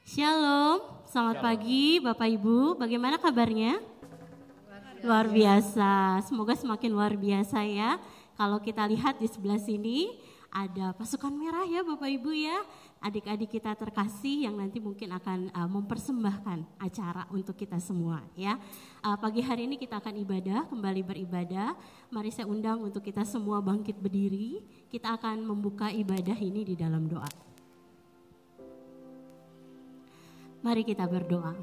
Shalom, selamat pagi Bapak Ibu, bagaimana kabarnya? Luar biasa, semoga semakin luar biasa ya. Kalau kita lihat di sebelah sini ada pasukan merah ya Bapak Ibu ya. Adik-adik kita terkasih yang nanti mungkin akan mempersembahkan acara untuk kita semua ya. Pagi hari ini kita akan ibadah, kembali beribadah. Mari saya undang untuk kita semua bangkit berdiri. Kita akan membuka ibadah ini di dalam doa. Mari kita berdoa.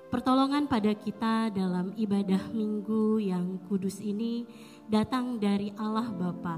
Pertolongan pada kita dalam ibadah minggu yang kudus ini datang dari Allah Bapa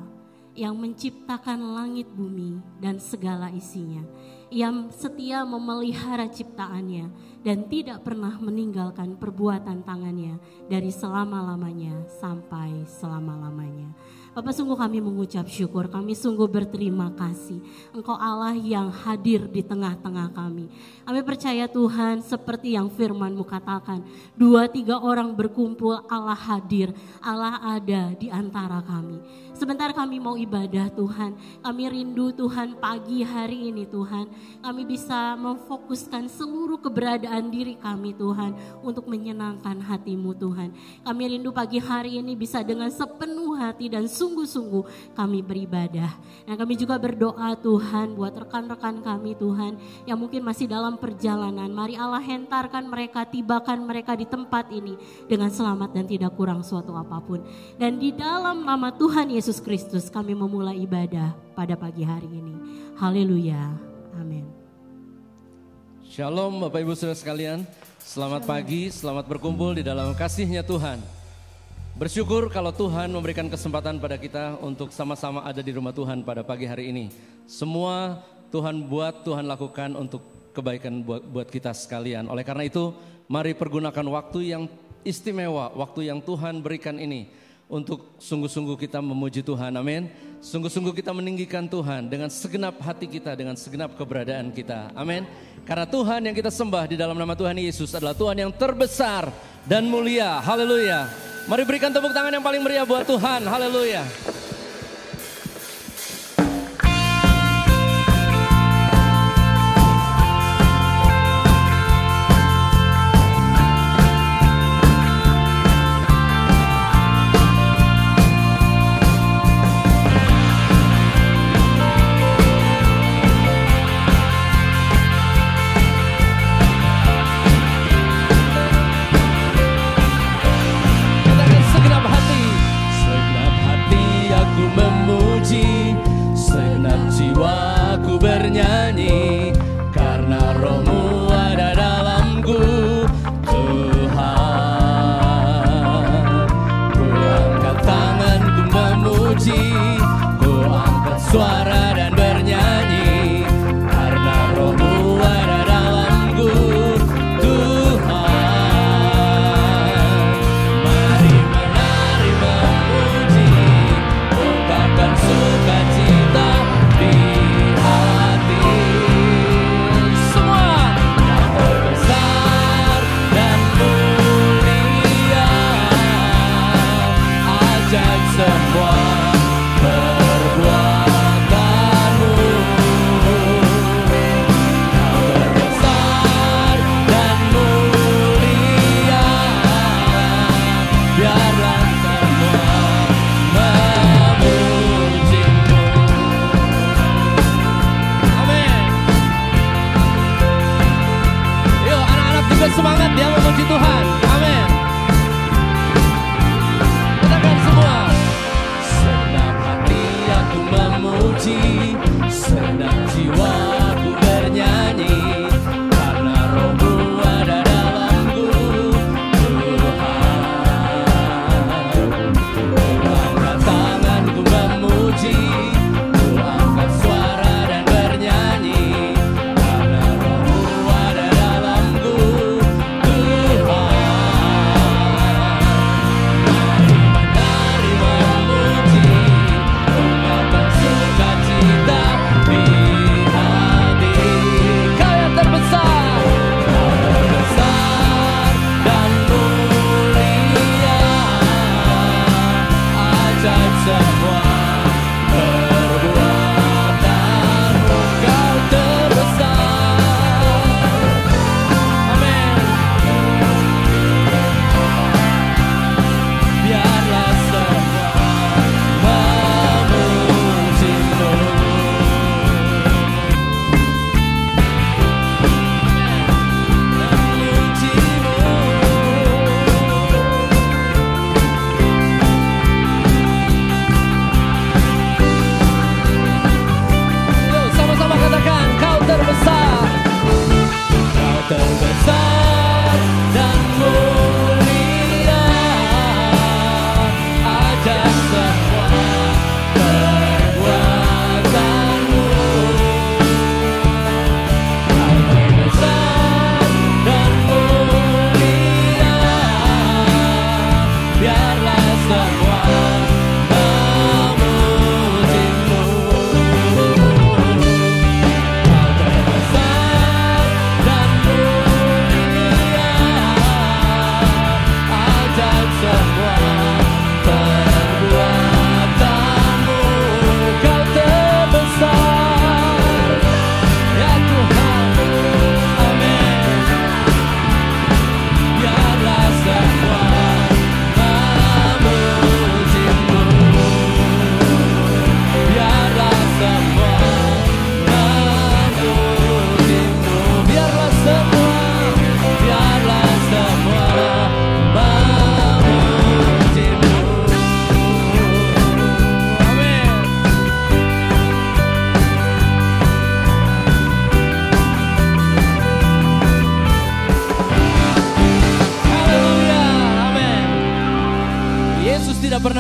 yang menciptakan langit bumi dan segala isinya. Yang setia memelihara ciptaannya dan tidak pernah meninggalkan perbuatan tangannya dari selama-lamanya sampai selama-lamanya. Bapak, sungguh kami mengucap syukur, kami sungguh berterima kasih. Engkau Allah yang hadir di tengah-tengah kami. Kami percaya Tuhan seperti yang firman-Mu katakan, 2-3 orang berkumpul, Allah hadir, Allah ada di antara kami. Sebentar kami mau ibadah Tuhan, kami rindu Tuhan pagi hari ini Tuhan. Kami bisa memfokuskan seluruh keberadaan diri kami Tuhan untuk menyenangkan hati-Mu Tuhan. Kami rindu pagi hari ini bisa dengan sepenuh hati dan sungguh-sungguh kami beribadah. Dan kami juga berdoa Tuhan buat rekan-rekan kami Tuhan yang mungkin masih dalam perjalanan. Mari Allah hentarkan mereka, tibakan mereka di tempat ini dengan selamat dan tidak kurang suatu apapun. Dan di dalam nama Tuhan Yesus Kristus kami memulai ibadah pada pagi hari ini. Haleluya. Amin. Shalom Bapak Ibu Saudara sekalian. Selamat pagi, selamat berkumpul di dalam kasih-Nya Tuhan. Bersyukur kalau Tuhan memberikan kesempatan pada kita untuk sama-sama ada di rumah Tuhan pada pagi hari ini. Semua Tuhan buat, Tuhan lakukan untuk kebaikan buat kita sekalian. Oleh karena itu, mari pergunakan waktu yang istimewa, waktu yang Tuhan berikan ini untuk sungguh-sungguh kita memuji Tuhan, amin. Sungguh-sungguh kita meninggikan Tuhan dengan segenap hati kita, dengan segenap keberadaan kita, amin. Karena Tuhan yang kita sembah di dalam nama Tuhan Yesus adalah Tuhan yang terbesar dan mulia, haleluya. Mari berikan tepuk tangan yang paling meriah buat Tuhan, haleluya. Bernyanyi karena Roh-Mu ada dalamku, Tuhan. Ku angkat tangan, ku memuji, ku angkat suara dan bernyanyi karena Roh-Mu ada dalamku, Tuhan. Mari menari memuji, ungkapkan sukacita di semangat dia memuji Tuhan, amin. Katakan semua. Senang hati aku memuji, senang jiwa aku bernyanyi karena Roh-Mu ada dalamku, Tuhan. Ku angkat tangan, ku memuji, ku angkat suara dan bernyanyi karena Roh-Mu ada dalamku. Memuji, ungkapkan sukacita di hati.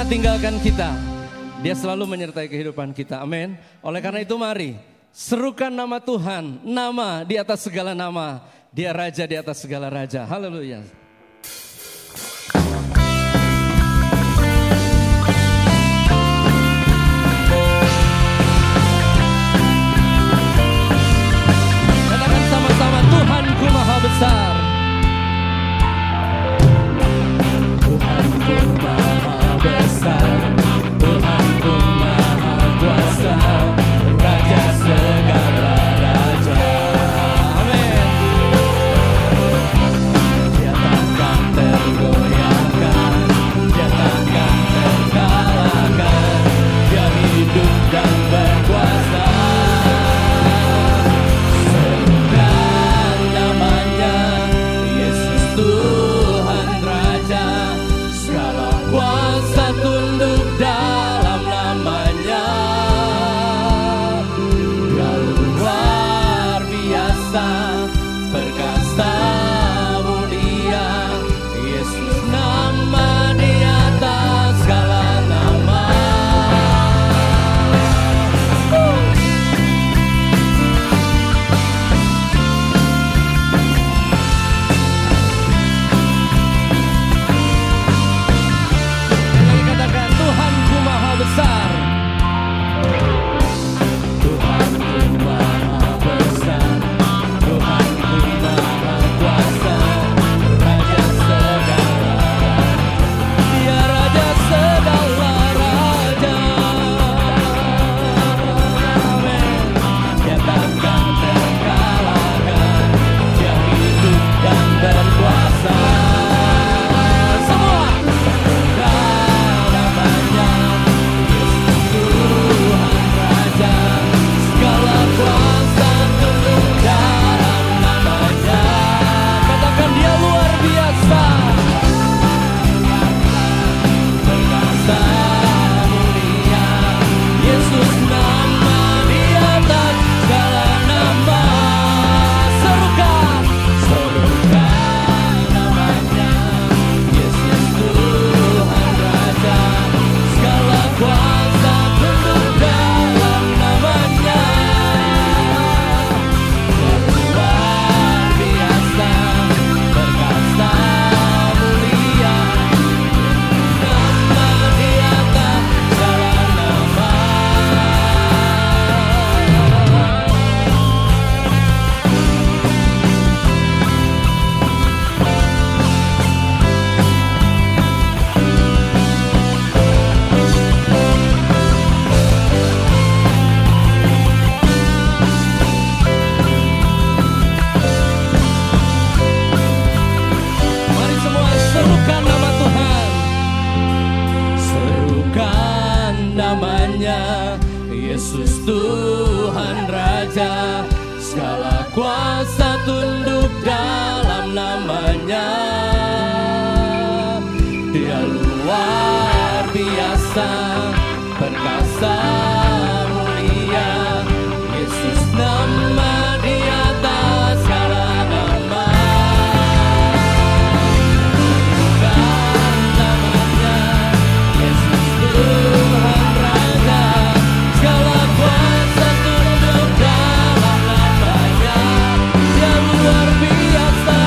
pernah tinggalkan kita. Dia selalu menyertai kehidupan kita. Amin. Oleh karena itu mari serukan nama Tuhan, nama di atas segala nama. Dia raja di atas segala raja. Haleluya. Katakan sama-sama, Tuhanku maha besar. Tuhanku maha besar, Tuhanku maha kuasa, Raja segala raja. Amin. Dia takkan tergoyahkan, dia takkan terkalahkan, dia hidup dan berkuasa. Serukan namanya, Yesus Tuhan Raja, segala kuasa tunduk dalam namanya. Dia luar biasa, perkasa mulia, Yesus nama di atas segala nama. Lagi katakan, Tuhanku maha besar. Tuhanku maha besar, Tuhanku maha kuasa, Raja segala raja. Dia Raja segala raja. Amin. Dia takkan terkalahkan, dia hidup dan berkuasa. Semua namanya Yesus Tuhan Raja, segala kuasa tunduk dalam namanya. Katakan dia luar biasa, perkasa mulia, Yesus nama di atas segala nama. Serukan namanya, Yesus Tuhan Raja, segala kuasa tunduk dalam namanya. Luar biasa, perkasa mulia, nama di atas segala nama. Mari semua serukan nama Tuhan. Serukan namanya, Yesus Tuhan Raja, segala kuasa tunduk dalam namanya. Dia luar biasa, perkasa mulia, Yesus nama di atas segala nama. Serukan namanya, Yesus Tuhan Raja, segala kuasa tunduk dalam namanya. Dia luar biasa,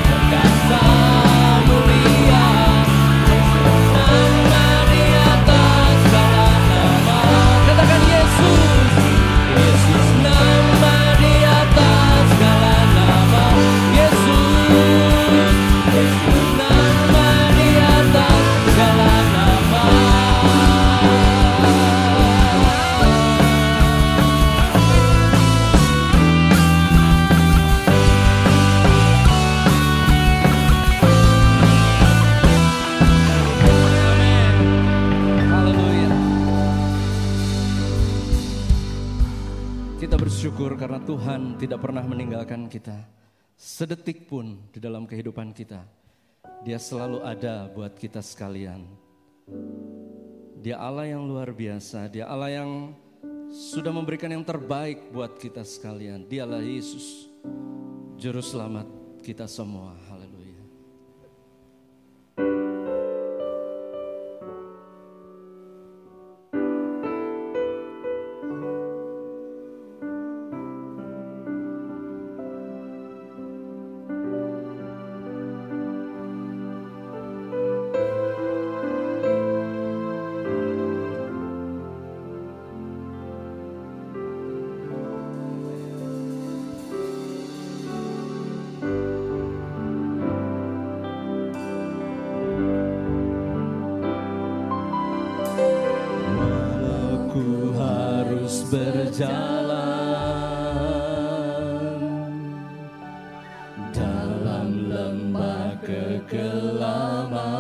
perkasa mulia, Yesus nama di atas segala nama. Katakan Yesus, Yesus nama di atas segala nama. Yesus, Yesus nama di atas segala nama. Haleluya. Kita bersyukur karena Tuhan tidak pernah meninggalkan kita sedetik pun di dalam kehidupan kita. Dia selalu ada buat kita sekalian. Dia Allah yang luar biasa, Dia Allah yang sudah memberikan yang terbaik buat kita sekalian. Dialah Yesus, Juru Selamat kita semua. Haleluya. berjalan dalam lembah kekelaman,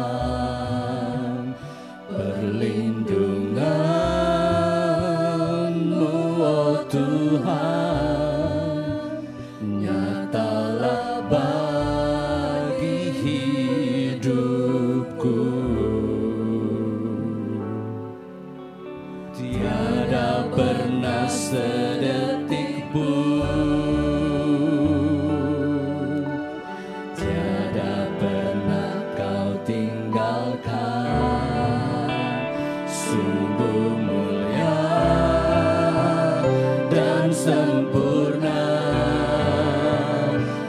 perlindungan-Mu, oh Tuhan, nyatalah bagi hidupku. Tiada pernah sedetik pun, tiada pernah Kau tinggalkan. Sungguh mulia dan sempurna,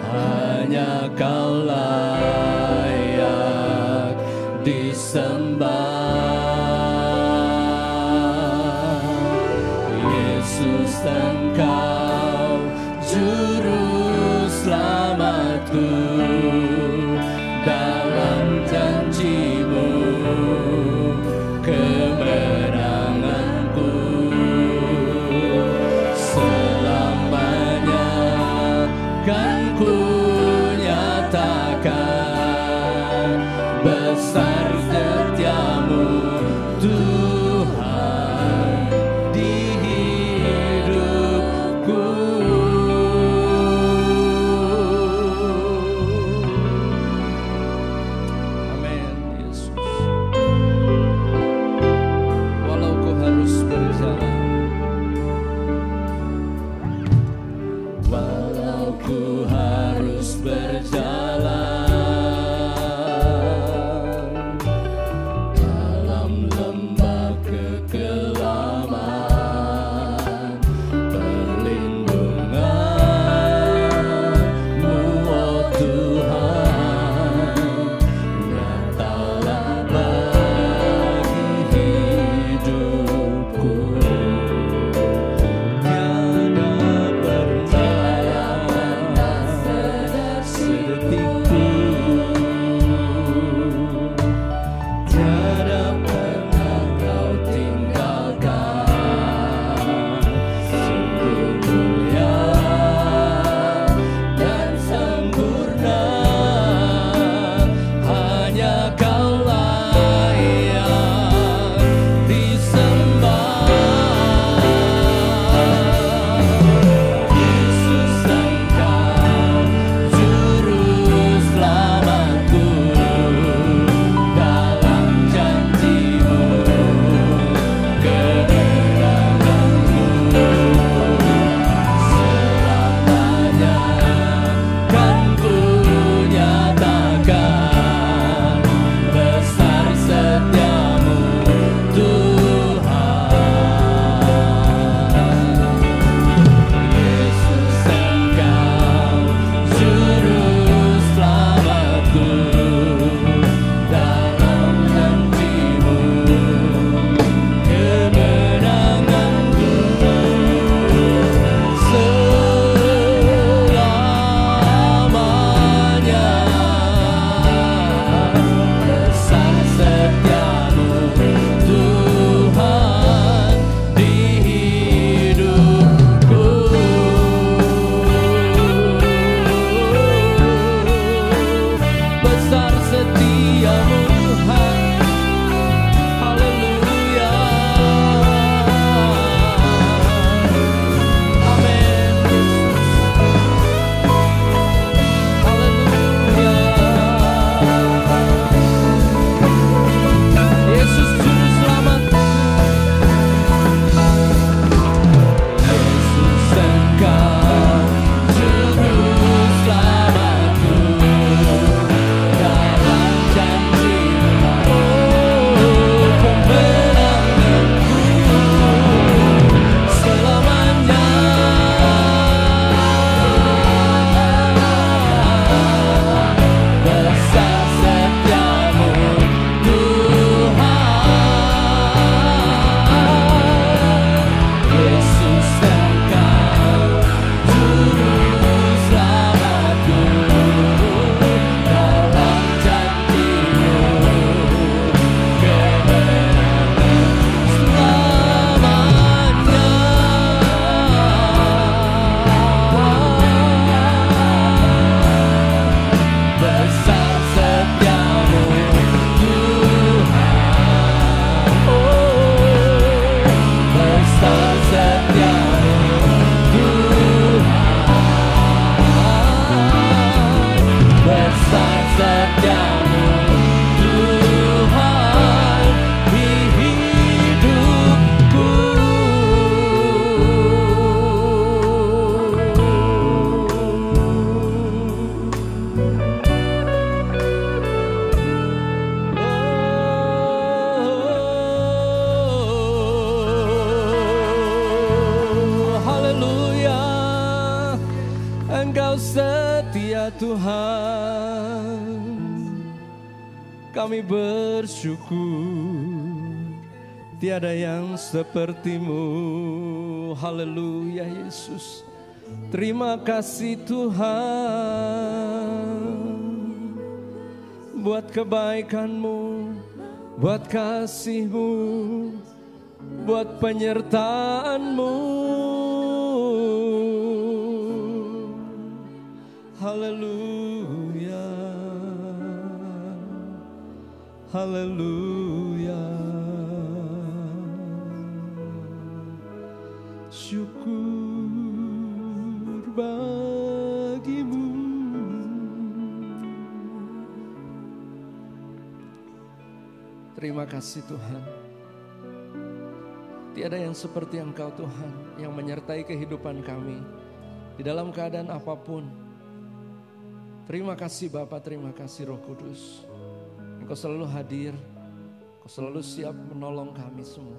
hanya Kau layak disembah. Yesus, Engkau juru selamatku, dalam janji-Mu kemenanganku. Selamanya kan ku nyatakan besar setia-Mu, Tuhan, di hidupku. Amin, Yesus. Walau ku harus berjalan, walau ku harus berjalan dalam lembah kekelaman, perlindungan-Mu, oh Tuhan, nyatalah bagi hidupku. Tiada pernah sedetik Engkau setia Tuhan, kami bersyukur tiada yang seperti-Mu. Haleluya Yesus. Terima kasih Tuhan buat kebaikan-Mu, buat kasih-Mu, buat penyertaan-Mu. Haleluya, haleluya. Syukur bagi-Mu. Terima kasih Tuhan. Tiada yang seperti Engkau Tuhan, yang menyertai kehidupan kami di dalam keadaan apapun. Terima kasih Bapa, terima kasih Roh Kudus. Engkau selalu hadir, Engkau selalu siap menolong kami semua.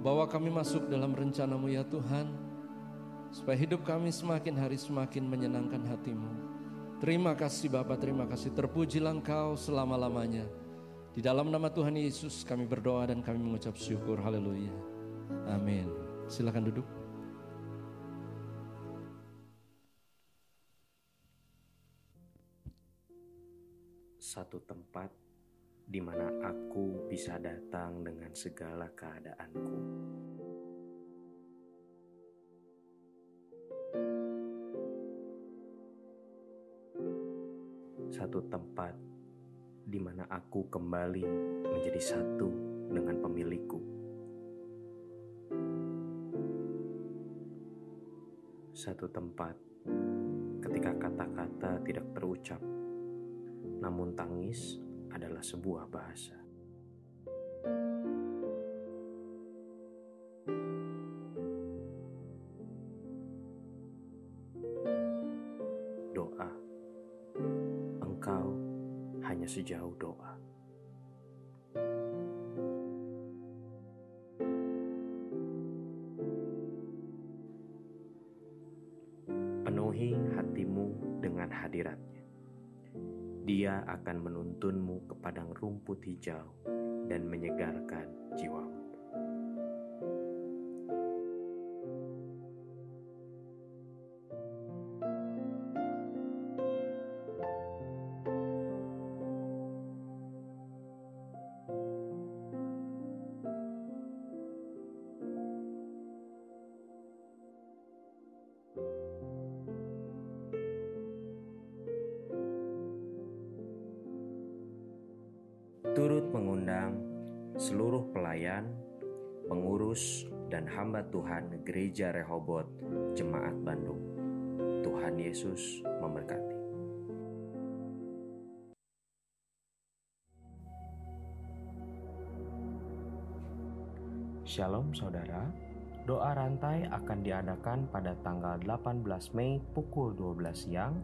Bawa kami masuk dalam rencana-Mu ya Tuhan, supaya hidup kami semakin hari semakin menyenangkan hati-Mu. Terima kasih Bapa, terima kasih. Terpujilah Engkau selama-lamanya. Di dalam nama Tuhan Yesus kami berdoa dan kami mengucap syukur. Haleluya. Amin. Silakan duduk. Satu tempat di mana aku bisa datang dengan segala keadaanku. Satu tempat di mana aku kembali menjadi satu dengan pemilikku. Satu tempat ketika kata-kata tidak terucap, namun tangis adalah sebuah bahasa. Doa, Engkau hanya sejauh doa. Penuhi hatimu dengan hadirat-Nya. Dia akan menuntunmu ke padang rumput hijau dan menyegarkan jiwamu. Turut mengundang seluruh pelayan, pengurus, dan hamba Tuhan Gereja Rehobot Jemaat Bandung. Tuhan Yesus memberkati. Shalom saudara, doa rantai akan diadakan pada tanggal 18 Mei pukul 12 siang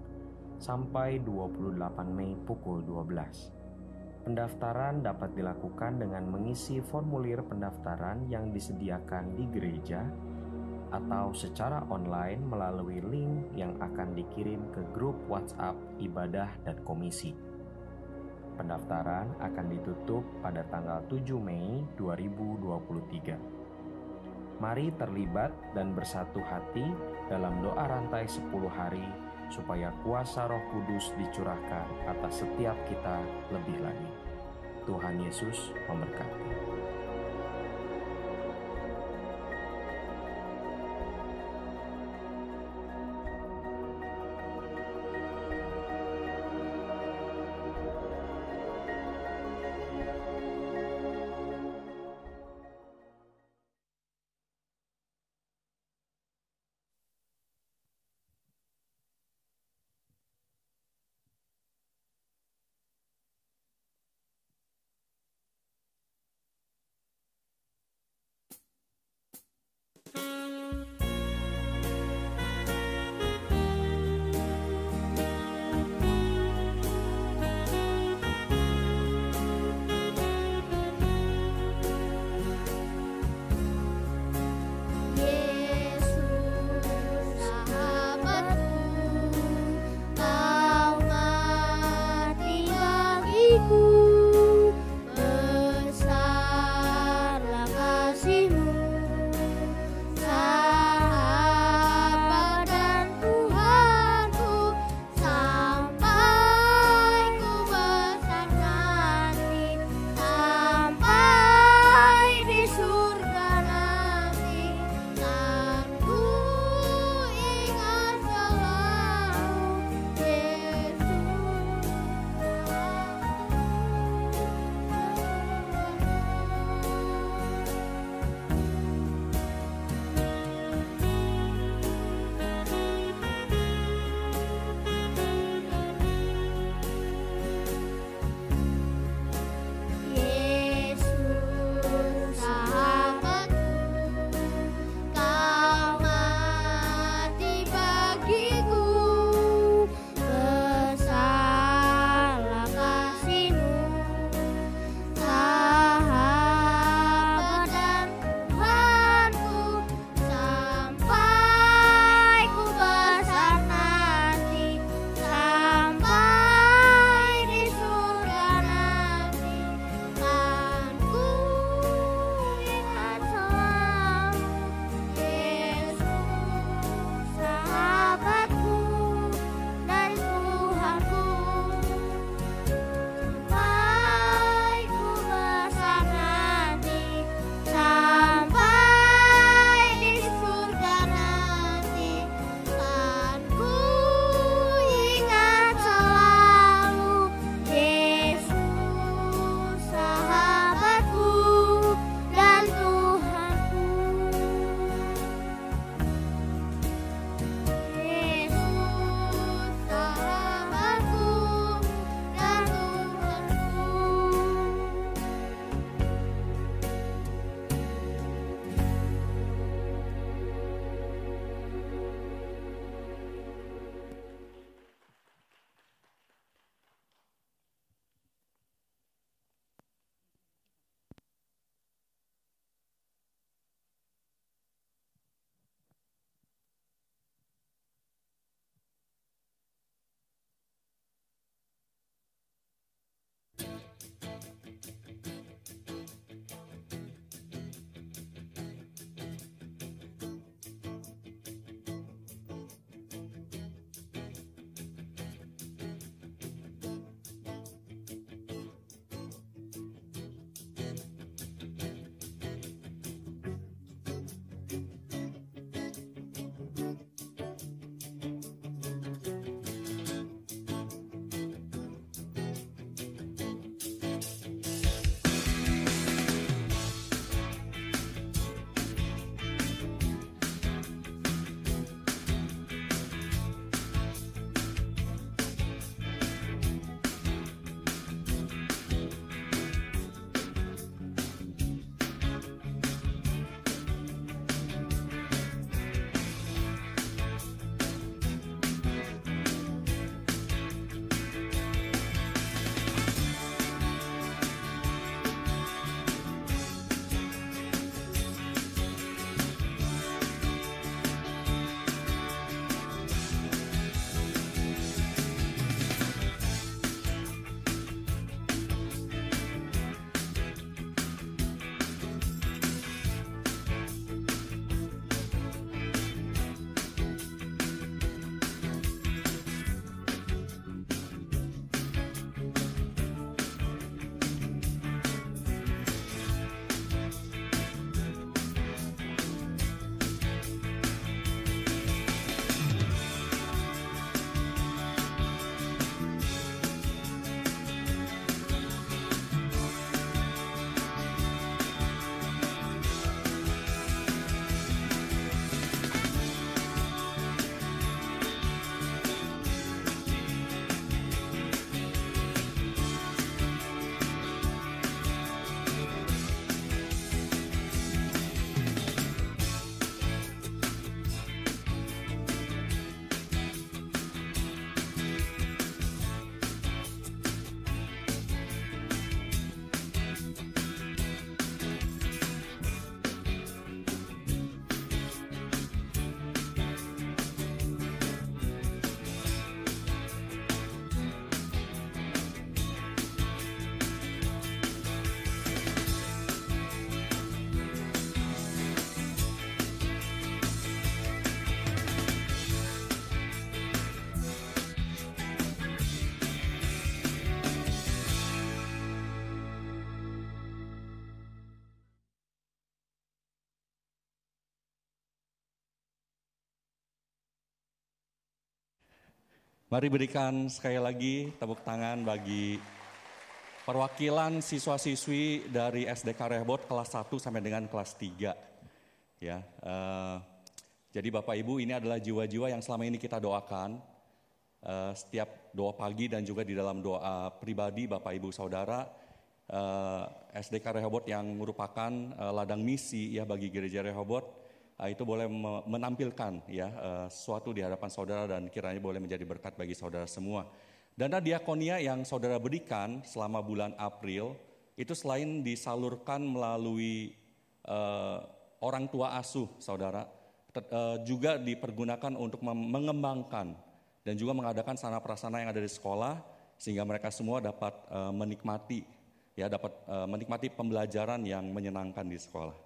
sampai 28 Mei pukul 12. Pendaftaran dapat dilakukan dengan mengisi formulir pendaftaran yang disediakan di gereja atau secara online melalui link yang akan dikirim ke grup WhatsApp ibadah dan komisi. Pendaftaran akan ditutup pada tanggal 7 Mei 2023. Mari terlibat dan bersatu hati dalam doa rantai 10 hari supaya kuasa Roh Kudus dicurahkan atas setiap kita lebih lagi. Tuhan Yesus memberkati. Mari berikan sekali lagi tepuk tangan bagi perwakilan siswa-siswi dari SDK Rehoboth kelas 1 sampai dengan kelas 3. Ya, jadi Bapak Ibu, ini adalah jiwa-jiwa yang selama ini kita doakan. Setiap doa pagi dan juga di dalam doa pribadi Bapak Ibu Saudara, SDK Rehoboth yang merupakan ladang misi ya bagi gereja Rehoboth, itu boleh menampilkan ya sesuatu di hadapan saudara dan kiranya boleh menjadi berkat bagi saudara semua. Dana diakonia yang saudara berikan selama bulan April itu selain disalurkan melalui orang tua asuh saudara, juga dipergunakan untuk mengembangkan dan juga mengadakan sarana prasarana yang ada di sekolah sehingga mereka semua dapat menikmati pembelajaran yang menyenangkan di sekolah.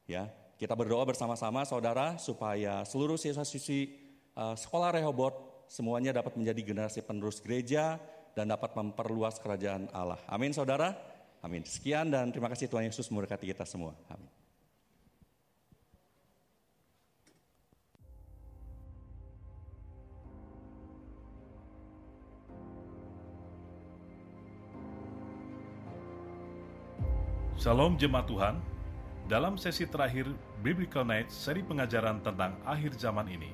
Ya, kita berdoa bersama-sama saudara supaya seluruh siswa-siswi sekolah Rehoboth semuanya dapat menjadi generasi penerus gereja dan dapat memperluas kerajaan Allah. Amin saudara. Amin. Sekian dan terima kasih, Tuhan Yesus memberkati kita semua. Amin. Shalom Jemaat Tuhan, dalam sesi terakhir Biblical Night seri pengajaran tentang akhir zaman ini,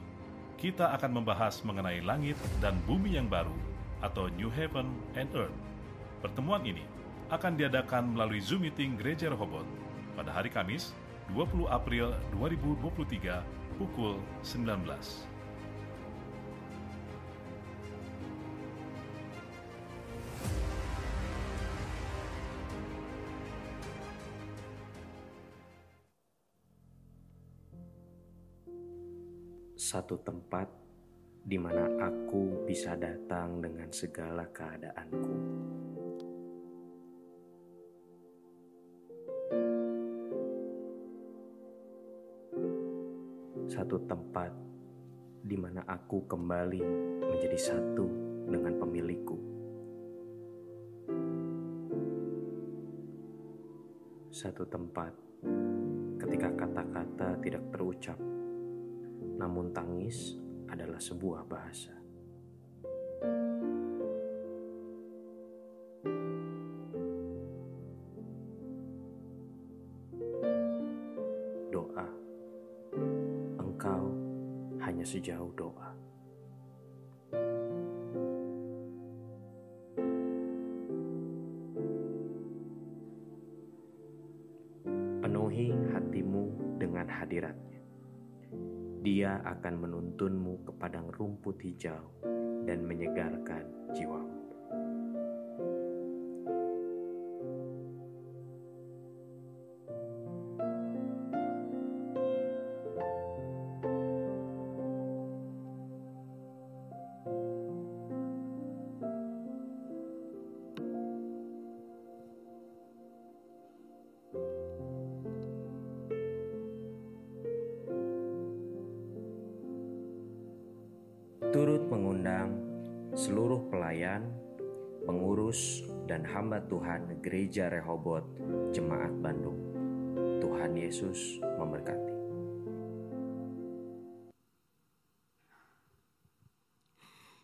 kita akan membahas mengenai langit dan bumi yang baru atau New Heaven and Earth. Pertemuan ini akan diadakan melalui Zoom Meeting Gereja Rehoboth pada hari Kamis 20 April 2023 pukul 19. Satu tempat di mana aku bisa datang dengan segala keadaanku. Satu tempat di mana aku kembali menjadi satu dengan pemilikku. Satu tempat ketika kata-kata tidak terucap, namun tangis adalah sebuah bahasa. Doa, engkau hanya sejauh doa. Penuhi hatimu dengan hadirat-Nya. Dia akan menuntunmu ke padang rumput hijau dan menyegarkan jiwamu. Turut mengundang seluruh pelayan, pengurus, dan hamba Tuhan Gereja Rehoboth Jemaat Bandung. Tuhan Yesus memberkati.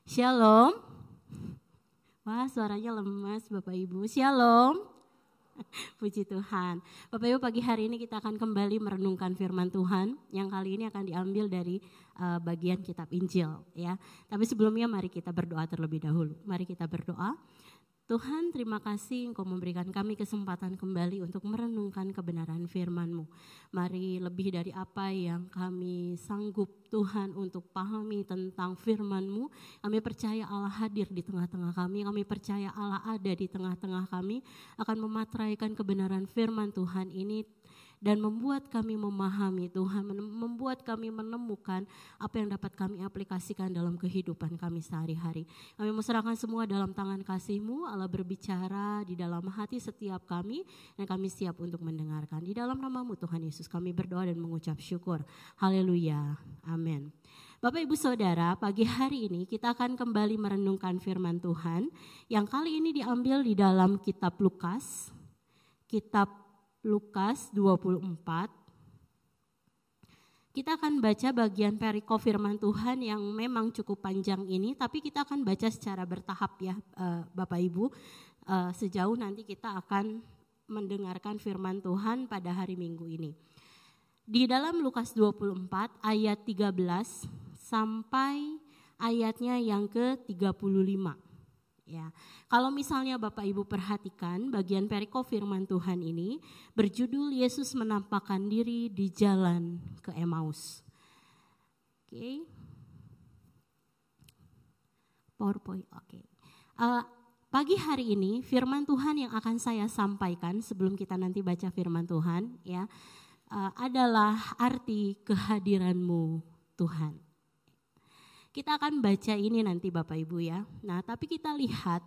Shalom. Wah, suaranya lemas Bapak Ibu. Shalom. Puji Tuhan. Bapak Ibu, pagi hari ini kita akan kembali merenungkan firman Tuhan yang kali ini akan diambil dari bagian kitab Injil ya. Tapi sebelumnya mari kita berdoa terlebih dahulu. Mari kita berdoa. Tuhan, terima kasih Engkau memberikan kami kesempatan kembali untuk merenungkan kebenaran firman-Mu. Mari lebih dari apa yang kami sanggup Tuhan untuk pahami tentang firman-Mu. Kami percaya Allah hadir di tengah-tengah kami. Kami percaya Allah ada di tengah-tengah kami. Akan memateraikan kebenaran firman Tuhan ini dan membuat kami memahami Tuhan, membuat kami menemukan apa yang dapat kami aplikasikan dalam kehidupan kami sehari-hari. Kami serahkan semua dalam tangan kasih-Mu, Allah berbicara di dalam hati setiap kami dan kami siap untuk mendengarkan. Di dalam nama-Mu Tuhan Yesus kami berdoa dan mengucap syukur. Haleluya, amin. Bapak Ibu Saudara, pagi hari ini kita akan kembali merenungkan firman Tuhan yang kali ini diambil di dalam kitab Lukas, kitab Lukas 24 Kita akan baca bagian perikop firman Tuhan yang memang cukup panjang ini, tapi kita akan baca secara bertahap ya Bapak Ibu. Sejauh nanti kita akan mendengarkan firman Tuhan pada hari Minggu ini. Di dalam Lukas 24 ayat 13 sampai ayatnya yang ke-35. Ya, kalau misalnya Bapak Ibu perhatikan bagian perikop firman Tuhan ini berjudul Yesus menampakkan diri di jalan ke Emmaus. Oke. PowerPoint, oke. Pagi hari ini firman Tuhan yang akan saya sampaikan sebelum kita nanti baca firman Tuhan ya adalah arti kehadiran-Mu Tuhan. Kita akan baca ini nanti Bapak Ibu ya. Nah, tapi kita lihat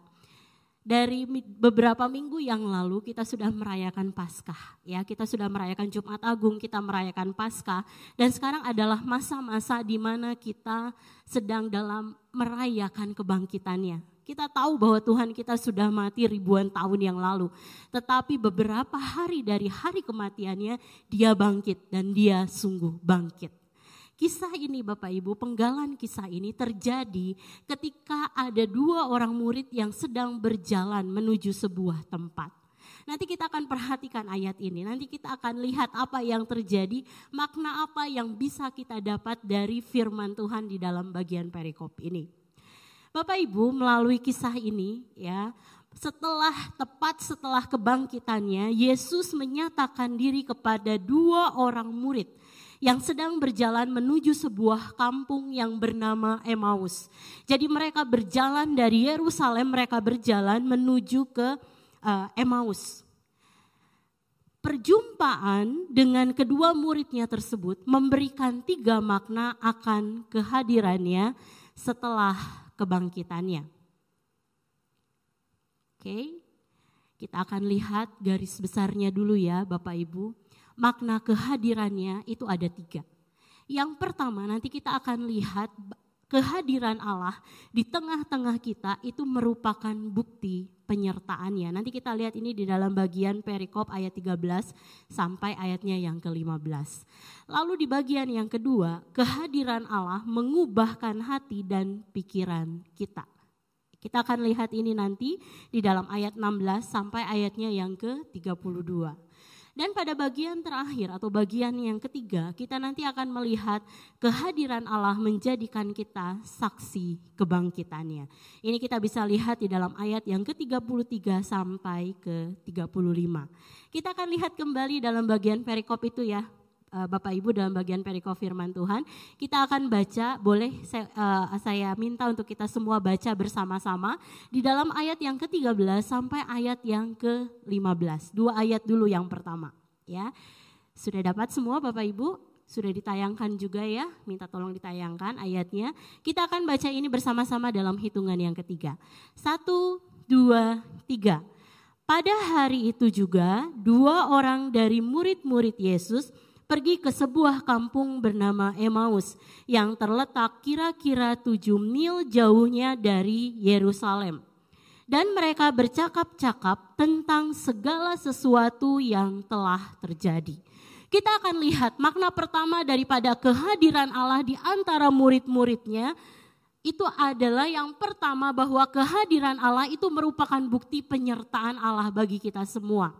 dari beberapa minggu yang lalu kita sudah merayakan Paskah ya. Kita sudah merayakan Jumat Agung, kita merayakan Paskah dan sekarang adalah masa-masa di mana kita sedang dalam merayakan kebangkitannya. Kita tahu bahwa Tuhan kita sudah mati ribuan tahun yang lalu. Tetapi beberapa hari dari hari kematiannya dia bangkit dan dia sungguh bangkit. Kisah ini Bapak Ibu, penggalan kisah ini terjadi ketika ada 2 orang murid yang sedang berjalan menuju sebuah tempat. Nanti kita akan perhatikan ayat ini, nanti kita akan lihat apa yang terjadi, makna apa yang bisa kita dapat dari firman Tuhan di dalam bagian perikop ini. Bapak Ibu, melalui kisah ini ya, tepat setelah kebangkitannya, Yesus menyatakan diri kepada 2 orang murid yang sedang berjalan menuju sebuah kampung yang bernama Emmaus. Jadi mereka berjalan dari Yerusalem, mereka berjalan menuju ke Emmaus. Perjumpaan dengan kedua muridnya tersebut memberikan 3 makna akan kehadirannya setelah kebangkitannya. Oke, kita akan lihat garis besarnya dulu ya Bapak Ibu. Makna kehadirannya itu ada 3. Yang pertama nanti kita akan lihat kehadiran Allah di tengah-tengah kita itu merupakan bukti penyertaannya. Nanti kita lihat ini di dalam bagian perikop ayat 13 sampai ayatnya yang ke-15. Lalu di bagian yang kedua, kehadiran Allah mengubahkan hati dan pikiran kita. Kita akan lihat ini nanti di dalam ayat 16 sampai ayatnya yang ke-32. Dan pada bagian terakhir atau bagian yang ketiga, kita nanti akan melihat kehadiran Allah menjadikan kita saksi kebangkitannya. Ini kita bisa lihat di dalam ayat yang ke-33 sampai ke-35. Kita akan lihat kembali dalam bagian perikop itu ya, Bapak Ibu, dalam bagian perikop firman Tuhan. Kita akan baca, boleh saya minta untuk kita semua baca bersama-sama di dalam ayat yang ke-13 sampai ayat yang ke-15. 2 ayat dulu yang pertama ya. Sudah dapat semua Bapak Ibu? Sudah ditayangkan juga ya, minta tolong ditayangkan ayatnya. Kita akan baca ini bersama-sama dalam hitungan yang ketiga. 1, 2, 3. Pada hari itu juga 2 orang dari murid-murid Yesus pergi ke sebuah kampung bernama Emmaus yang terletak kira-kira 7 mil jauhnya dari Yerusalem. Dan mereka bercakap-cakap tentang segala sesuatu yang telah terjadi. Kita akan lihat makna pertama daripada kehadiran Allah di antara murid-muridnya itu adalah yang pertama bahwa kehadiran Allah itu merupakan bukti penyertaan Allah bagi kita semua.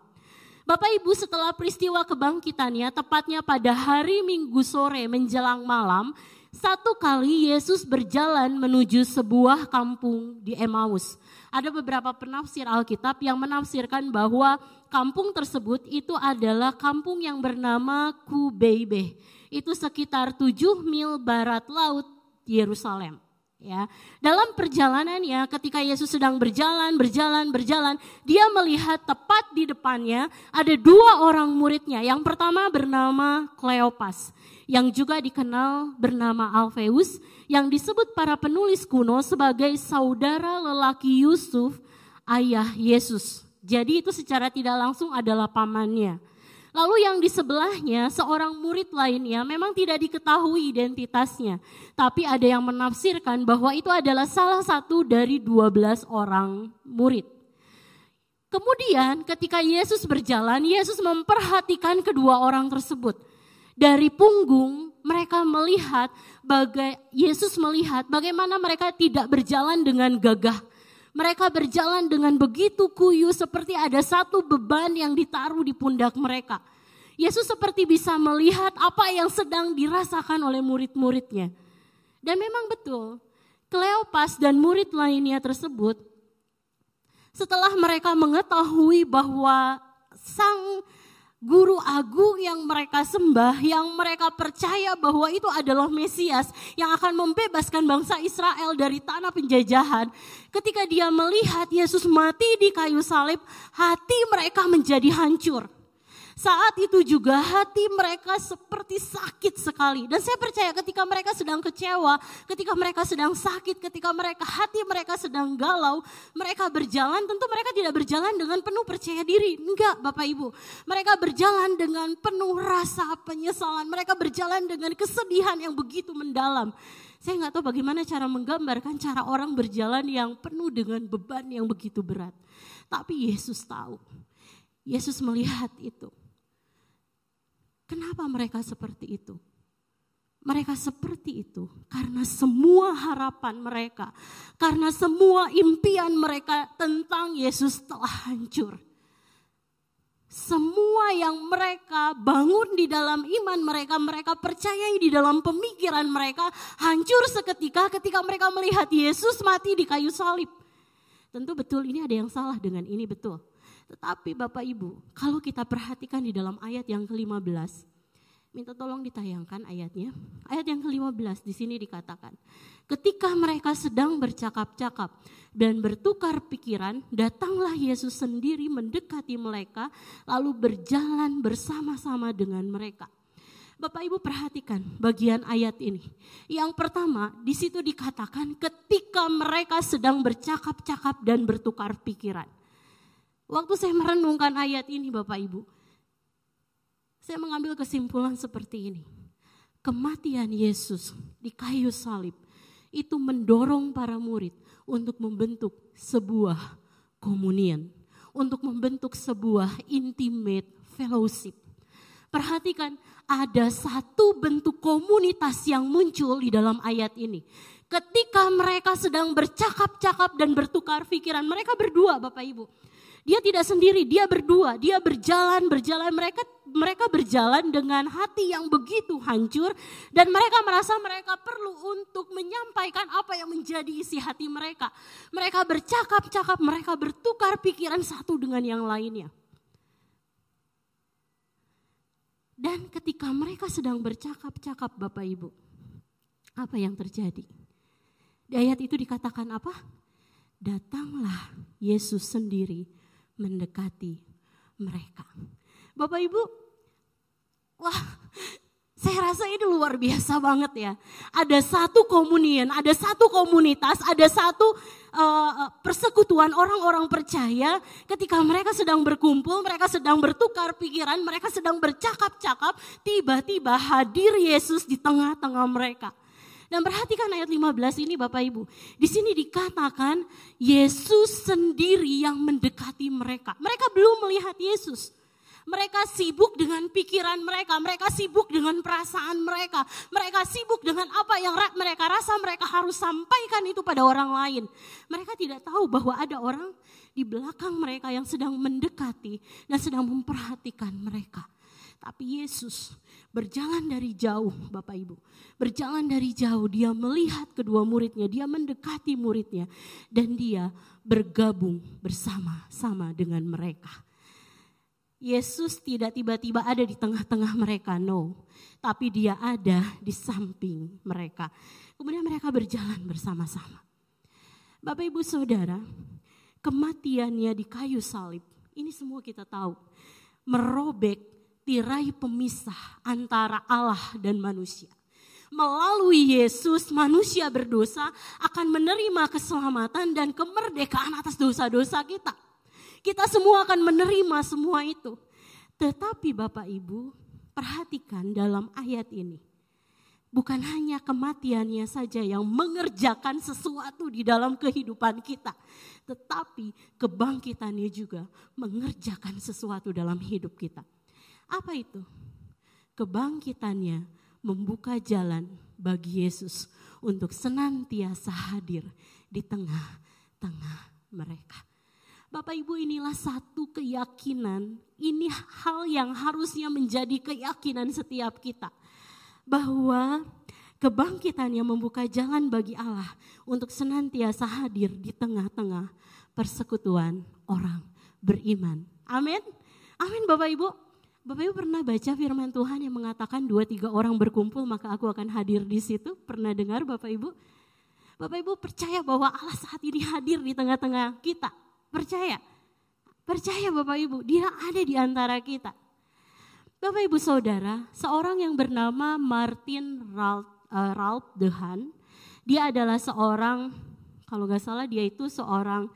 Bapak Ibu, setelah peristiwa kebangkitannya, tepatnya pada hari Minggu sore menjelang malam, 1 kali Yesus berjalan menuju sebuah kampung di Emmaus. Ada beberapa penafsir Alkitab yang menafsirkan bahwa kampung tersebut itu adalah kampung yang bernama Kubeibe. Itu sekitar 7 mil barat laut Yerusalem. Ya, dalam perjalanannya ketika Yesus sedang berjalan, dia melihat tepat di depannya ada 2 orang muridnya. Yang pertama bernama Kleopas, yang juga dikenal bernama Alfeus, yang disebut para penulis kuno sebagai saudara lelaki Yusuf, ayah Yesus. Jadi itu secara tidak langsung adalah pamannya. Lalu yang di sebelahnya seorang murid lainnya memang tidak diketahui identitasnya. Tapi ada yang menafsirkan bahwa itu adalah salah satu dari 12 orang murid. Kemudian ketika Yesus berjalan, Yesus memperhatikan kedua orang tersebut. Dari punggung mereka melihat, Yesus melihat bagaimana mereka tidak berjalan dengan gagah. Mereka berjalan dengan begitu kuyu seperti ada satu beban yang ditaruh di pundak mereka. Yesus seperti bisa melihat apa yang sedang dirasakan oleh murid-muridnya. Dan memang betul, Kleopas dan murid lainnya tersebut, setelah mereka mengetahui bahwa sang guru agung yang mereka sembah, yang mereka percaya bahwa itu adalah Mesias yang akan membebaskan bangsa Israel dari tanah penjajahan. Ketika dia melihat Yesus mati di kayu salib, hati mereka menjadi hancur. Saat itu juga hati mereka seperti sakit sekali. Dan saya percaya ketika mereka sedang kecewa, ketika mereka sedang sakit, ketika hati mereka sedang galau, mereka berjalan, tentu mereka tidak berjalan dengan penuh percaya diri. Enggak Bapak Ibu, mereka berjalan dengan penuh rasa penyesalan, mereka berjalan dengan kesedihan yang begitu mendalam. Saya nggak tahu bagaimana cara menggambarkan cara orang berjalan yang penuh dengan beban yang begitu berat. Tapi Yesus tahu, Yesus melihat itu. Kenapa mereka seperti itu? Mereka seperti itu karena semua harapan mereka, karena semua impian mereka tentang Yesus telah hancur. Semua yang mereka bangun di dalam iman mereka, mereka percayai di dalam pemikiran mereka, hancur seketika ketika mereka melihat Yesus mati di kayu salib. Tentu betul ini ada yang salah dengan ini, betul. Tetapi Bapak Ibu, kalau kita perhatikan di dalam ayat yang ke-15, minta tolong ditayangkan ayatnya. Ayat yang ke-15 di sini dikatakan, ketika mereka sedang bercakap-cakap dan bertukar pikiran, datanglah Yesus sendiri mendekati mereka, lalu berjalan bersama-sama dengan mereka. Bapak Ibu perhatikan bagian ayat ini. Yang pertama, di situ dikatakan ketika mereka sedang bercakap-cakap dan bertukar pikiran. Waktu saya merenungkan ayat ini Bapak Ibu, saya mengambil kesimpulan seperti ini. Kematian Yesus di kayu salib itu mendorong para murid untuk membentuk sebuah komunion, untuk membentuk sebuah intimate fellowship. Perhatikan, ada satu bentuk komunitas yang muncul di dalam ayat ini. Ketika mereka sedang bercakap-cakap dan bertukar pikiran, mereka berdua Bapak Ibu. Dia tidak sendiri, dia berdua, dia berjalan, mereka berjalan dengan hati yang begitu hancur dan mereka merasa mereka perlu untuk menyampaikan apa yang menjadi isi hati mereka. Mereka bercakap-cakap, mereka bertukar pikiran satu dengan yang lainnya. Dan ketika mereka sedang bercakap-cakap Bapak Ibu, apa yang terjadi? Di ayat itu dikatakan apa? Datanglah Yesus sendiri mendekati mereka. Bapak Ibu, wah, saya rasa ini luar biasa banget ya. Ada satu komunion, ada satu komunitas, ada satu persekutuan orang-orang percaya ketika mereka sedang berkumpul, mereka sedang bertukar pikiran, mereka sedang bercakap-cakap, tiba-tiba hadir Yesus di tengah-tengah mereka. Dan perhatikan ayat 15 ini Bapak Ibu. Di sini dikatakan Yesus sendiri yang mendekati mereka. Mereka belum melihat Yesus. Mereka sibuk dengan pikiran mereka sibuk dengan perasaan mereka sibuk dengan apa yang mereka rasa mereka harus sampaikan itu pada orang lain. Mereka tidak tahu bahwa ada orang di belakang mereka yang sedang mendekati dan sedang memperhatikan mereka. Tapi Yesus berjalan dari jauh Bapak Ibu. Berjalan dari jauh, dia melihat kedua muridnya, dia mendekati muridnya. Dan dia bergabung bersama-sama dengan mereka. Yesus tidak tiba-tiba ada di tengah-tengah mereka, no. Tapi dia ada di samping mereka. Kemudian mereka berjalan bersama-sama. Bapak Ibu Saudara, kematiannya di kayu salib, ini semua kita tahu. Merobek tirai pemisah antara Allah dan manusia. Melalui Yesus, manusia berdosa akan menerima keselamatan dan kemerdekaan atas dosa-dosa kita. Kita semua akan menerima semua itu. Tetapi Bapak Ibu, perhatikan dalam ayat ini. Bukan hanya kematiannya saja yang mengerjakan sesuatu di dalam kehidupan kita. Tetapi kebangkitannya juga mengerjakan sesuatu dalam hidup kita. Apa itu? Kebangkitannya membuka jalan bagi Yesus untuk senantiasa hadir di tengah-tengah mereka. Bapak Ibu, inilah satu keyakinan, ini hal yang harusnya menjadi keyakinan setiap kita. Bahwa kebangkitan yang membuka jalan bagi Allah untuk senantiasa hadir di tengah-tengah persekutuan orang beriman. Amin. Amin Bapak Ibu. Bapak Ibu pernah baca firman Tuhan yang mengatakan 2-3 orang berkumpul maka aku akan hadir di situ? Pernah dengar Bapak Ibu? Bapak Ibu percaya bahwa Allah saat ini hadir di tengah-tengah kita? Percaya? Percaya Bapak Ibu, Dia ada di antara kita. Bapak Ibu Saudara, seorang yang bernama Martin Ralph Dehan, dia adalah seorang, kalau gak salah dia itu seorang,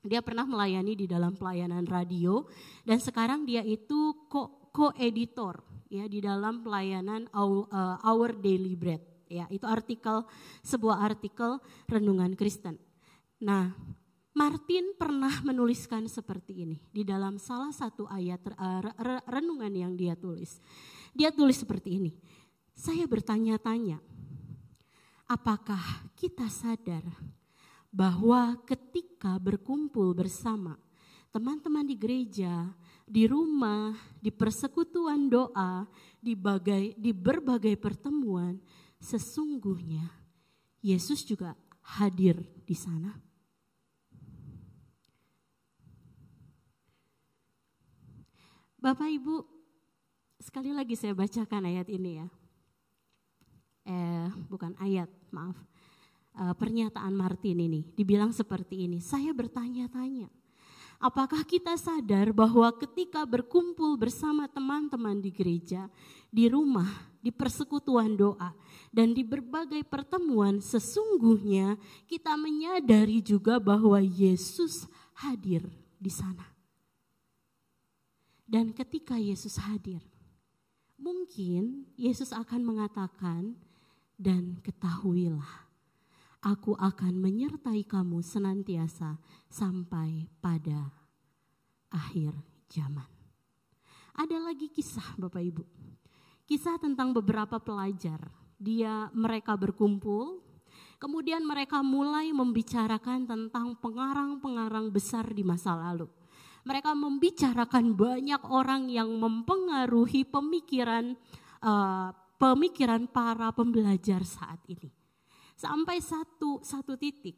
dia pernah melayani di dalam pelayanan radio dan sekarang dia itu co-editor ya di dalam pelayanan Our Daily Bread. Ya, itu sebuah artikel renungan Kristen. Nah, Martin pernah menuliskan seperti ini di dalam salah satu ayat renungan yang dia tulis. Dia tulis seperti ini. Saya bertanya-tanya, apakah kita sadar bahwa ketika berkumpul bersama teman-teman di gereja, di rumah, di persekutuan doa, di berbagai pertemuan, sesungguhnya Yesus juga hadir di sana? Bapak Ibu, sekali lagi saya bacakan ayat ini ya. Bukan ayat, maaf. Pernyataan Martin ini dibilang seperti ini. Saya bertanya-tanya, apakah kita sadar bahwa ketika berkumpul bersama teman-teman di gereja, di rumah, di persekutuan doa, dan di berbagai pertemuan, sesungguhnya kita menyadari juga bahwa Yesus hadir di sana. Dan ketika Yesus hadir, mungkin Yesus akan mengatakan, dan ketahuilah, aku akan menyertai kamu senantiasa sampai pada akhir zaman. Ada lagi kisah Bapak Ibu. Kisah tentang beberapa pelajar. Mereka berkumpul, kemudian mereka mulai membicarakan tentang pengarang-pengarang besar di masa lalu. Mereka membicarakan banyak orang yang mempengaruhi pemikiran para pembelajar saat ini. Sampai satu titik,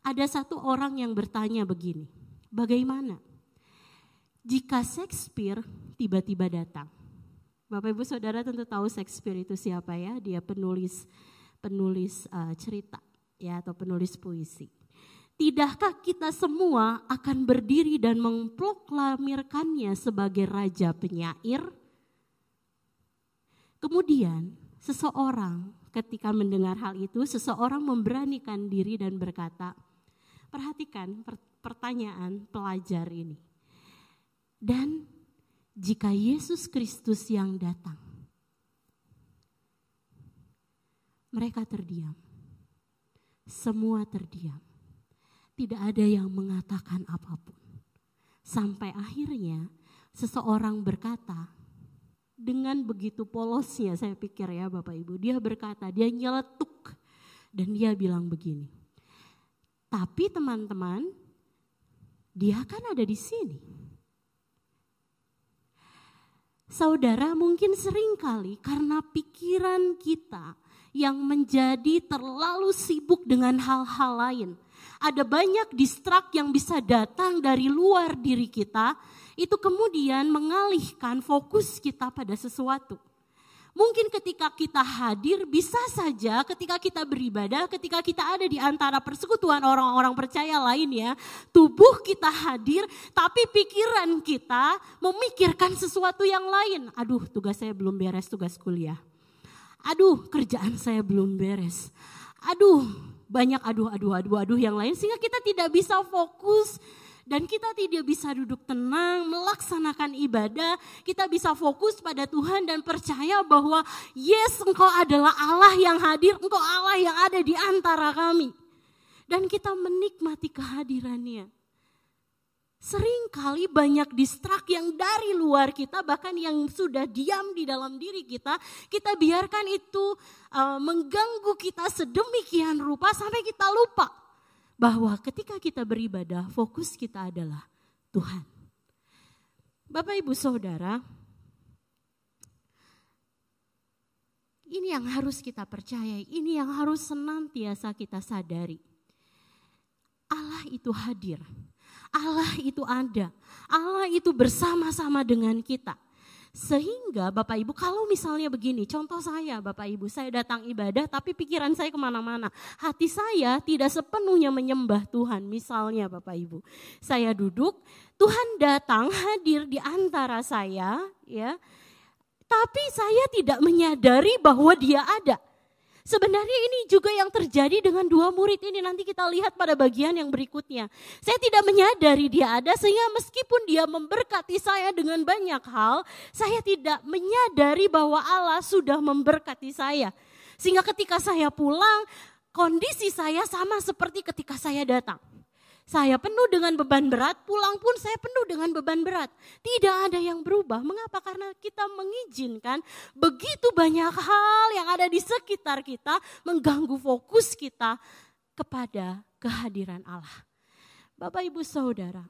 ada satu orang yang bertanya begini, bagaimana jika Shakespeare tiba-tiba datang? Bapak Ibu Saudara tentu tahu Shakespeare itu siapa ya? Dia penulis cerita ya, atau penulis puisi. Tidakkah kita semua akan berdiri dan memproklamirkannya sebagai raja penyair? Kemudian seseorang ketika mendengar hal itu, seseorang memberanikan diri dan berkata, perhatikan pertanyaan pelajar ini. Dan jika Yesus Kristus yang datang, mereka terdiam. Semua terdiam. Tidak ada yang mengatakan apapun. Sampai akhirnya seseorang berkata, dengan begitu polosnya saya pikir ya Bapak Ibu, dia berkata, dia nyeletuk dan dia bilang begini, tapi teman-teman, dia kan ada di sini. Saudara, mungkin seringkali karena pikiran kita yang menjadi terlalu sibuk dengan hal-hal lain, ada banyak distrak yang bisa datang dari luar diri kita, itu kemudian mengalihkan fokus kita pada sesuatu. Mungkin ketika kita hadir, bisa saja ketika kita beribadah, ketika kita ada di antara persekutuan orang-orang percaya lainnya, tubuh kita hadir, tapi pikiran kita memikirkan sesuatu yang lain. Aduh, tugas saya belum beres, tugas kuliah. Aduh, kerjaan saya belum beres. Aduh, banyak aduh yang lain, sehingga kita tidak bisa fokus. Dan kita tidak bisa duduk tenang, melaksanakan ibadah. Kita bisa fokus pada Tuhan dan percaya bahwa yes, Engkau adalah Allah yang hadir, Engkau Allah yang ada di antara kami. Dan kita menikmati kehadirannya. Seringkali banyak distrak yang dari luar kita, bahkan yang sudah diam di dalam diri kita biarkan itu mengganggu kita sedemikian rupa sampai kita lupa bahwa ketika kita beribadah, fokus kita adalah Tuhan. Bapak Ibu Saudara, ini yang harus kita percayai, ini yang harus senantiasa kita sadari. Allah itu hadir. Allah itu ada, Allah itu bersama-sama dengan kita. Sehingga Bapak Ibu, kalau misalnya begini, contoh saya Bapak Ibu, saya datang ibadah tapi pikiran saya kemana-mana. Hati saya tidak sepenuhnya menyembah Tuhan. Misalnya Bapak Ibu, saya duduk, Tuhan datang hadir di antara saya, ya. Tapi saya tidak menyadari bahwa dia ada. Sebenarnya ini juga yang terjadi dengan dua murid ini, nanti kita lihat pada bagian yang berikutnya. Saya tidak menyadari dia ada, sehingga meskipun dia memberkati saya dengan banyak hal, saya tidak menyadari bahwa Allah sudah memberkati saya. Sehingga ketika saya pulang, kondisi saya sama seperti ketika saya datang. Saya penuh dengan beban berat, pulang pun saya penuh dengan beban berat. Tidak ada yang berubah. Mengapa? Karena kita mengizinkan begitu banyak hal yang ada di sekitar kita mengganggu fokus kita kepada kehadiran Allah. Bapak Ibu Saudara,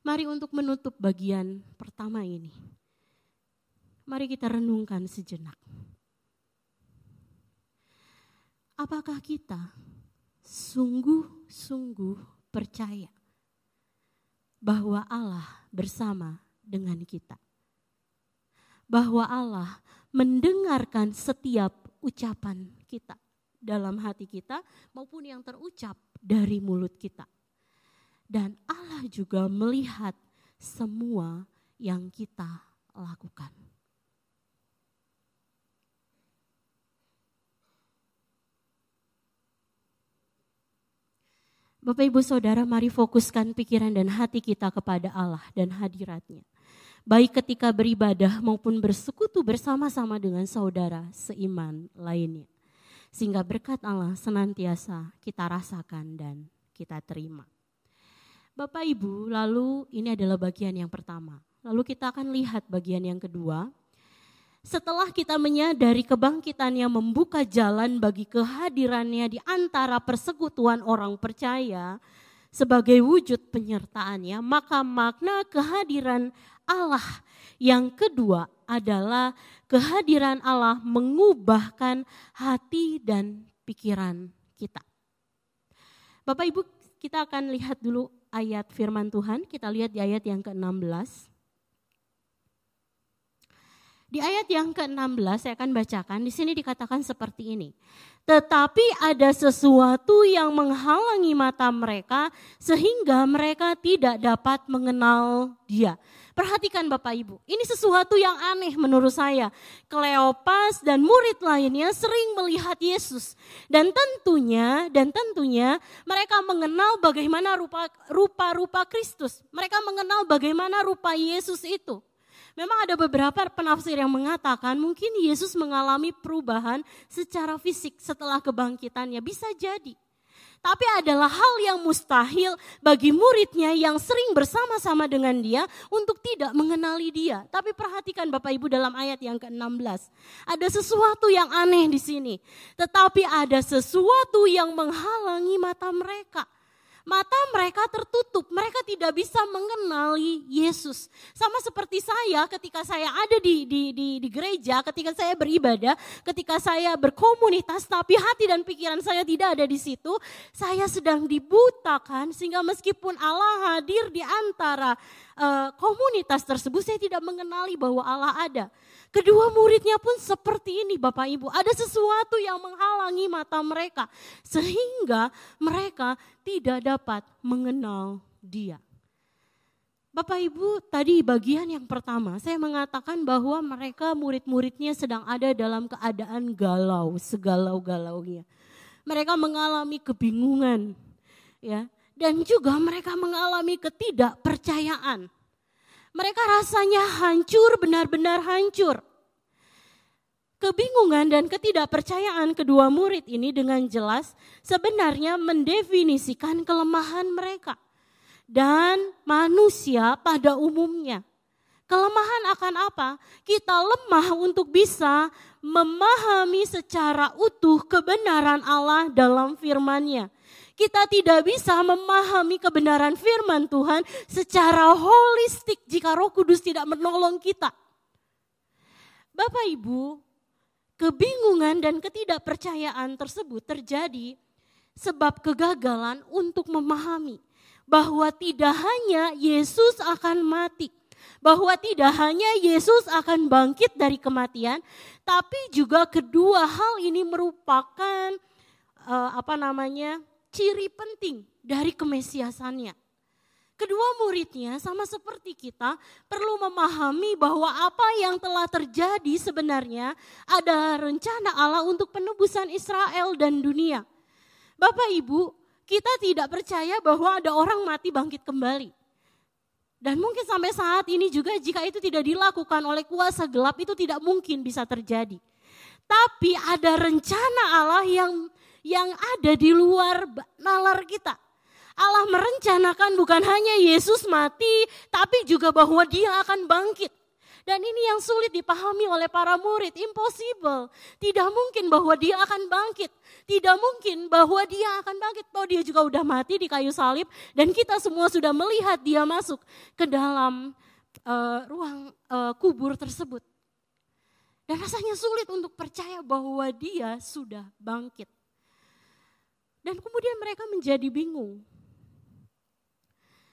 mari untuk menutup bagian pertama ini, mari kita renungkan sejenak. Apakah kita sungguh-sungguh percaya bahwa Allah bersama dengan kita? Bahwa Allah mendengarkan setiap ucapan kita dalam hati kita maupun yang terucap dari mulut kita. Dan Allah juga melihat semua yang kita lakukan. Bapak Ibu Saudara, mari fokuskan pikiran dan hati kita kepada Allah dan hadirat-Nya. Baik ketika beribadah maupun bersekutu bersama-sama dengan saudara seiman lainnya. Sehingga berkat Allah senantiasa kita rasakan dan kita terima. Bapak Ibu, lalu ini adalah bagian yang pertama. Lalu kita akan lihat bagian yang kedua. Setelah kita menyadari kebangkitannya membuka jalan bagi kehadirannya di antara persekutuan orang percaya sebagai wujud penyertaannya, maka makna kehadiran Allah yang kedua adalah kehadiran Allah mengubahkan hati dan pikiran kita. Bapak Ibu, kita akan lihat dulu ayat firman Tuhan, kita lihat di ayat yang ke-16. Di ayat yang ke-16 saya akan bacakan, di sini dikatakan seperti ini. Tetapi ada sesuatu yang menghalangi mata mereka sehingga mereka tidak dapat mengenal Dia. Perhatikan Bapak Ibu, ini sesuatu yang aneh menurut saya. Kleopas dan murid lainnya sering melihat Yesus. Dan tentunya mereka mengenal bagaimana rupa-rupa Kristus. Mereka mengenal bagaimana rupa Yesus itu. Memang ada beberapa penafsir yang mengatakan mungkin Yesus mengalami perubahan secara fisik setelah kebangkitannya. Bisa jadi. Tapi adalah hal yang mustahil bagi muridnya yang sering bersama-sama dengan dia untuk tidak mengenali dia. Tapi perhatikan Bapak Ibu dalam ayat yang ke-16. Ada sesuatu yang aneh di sini. Tetapi ada sesuatu yang menghalangi mata mereka. Mata mereka tertutup, mereka tidak bisa mengenali Yesus. Sama seperti saya ketika saya ada di gereja, ketika saya beribadah, ketika saya berkomunitas, tapi hati dan pikiran saya tidak ada di situ, saya sedang dibutakan sehingga meskipun Allah hadir di antara komunitas tersebut, saya tidak mengenali bahwa Allah ada. Kedua muridnya pun seperti ini Bapak Ibu, ada sesuatu yang menghalangi mata mereka sehingga mereka tidak dapat mengenal Dia. Bapak Ibu, tadi bagian yang pertama saya mengatakan bahwa mereka murid-muridnya sedang ada dalam keadaan galau, segalau-galaunya. Mereka mengalami kebingungan, ya, dan juga mereka mengalami ketidakpercayaan. Mereka rasanya hancur, benar-benar hancur. Kebingungan dan ketidakpercayaan kedua murid ini dengan jelas sebenarnya mendefinisikan kelemahan mereka. dan manusia pada umumnya. Kelemahan akan apa? Kita lemah untuk bisa memahami secara utuh kebenaran Allah dalam firman-Nya. Kita tidak bisa memahami kebenaran firman Tuhan secara holistik jika Roh Kudus tidak menolong kita. Bapak Ibu, kebingungan dan ketidakpercayaan tersebut terjadi sebab kegagalan untuk memahami bahwa tidak hanya Yesus akan mati, bahwa tidak hanya Yesus akan bangkit dari kematian, tapi juga kedua hal ini merupakan ciri penting dari kemesiasannya. Kedua muridnya sama seperti kita perlu memahami bahwa apa yang telah terjadi sebenarnya adalah rencana Allah untuk penebusan Israel dan dunia. Bapak Ibu, kita tidak percaya bahwa ada orang mati bangkit kembali. Dan mungkin sampai saat ini juga jika itu tidak dilakukan oleh kuasa gelap itu tidak mungkin bisa terjadi. Tapi ada rencana Allah yang ada di luar nalar kita. Allah merencanakan bukan hanya Yesus mati, tapi juga bahwa Dia akan bangkit. Dan ini yang sulit dipahami oleh para murid, impossible. Tidak mungkin bahwa Dia akan bangkit. Tidak mungkin bahwa Dia akan bangkit. Bahwa Dia juga udah mati di kayu salib dan kita semua sudah melihat Dia masuk ke dalam ruang kubur tersebut. Dan rasanya sulit untuk percaya bahwa Dia sudah bangkit. Dan kemudian mereka menjadi bingung.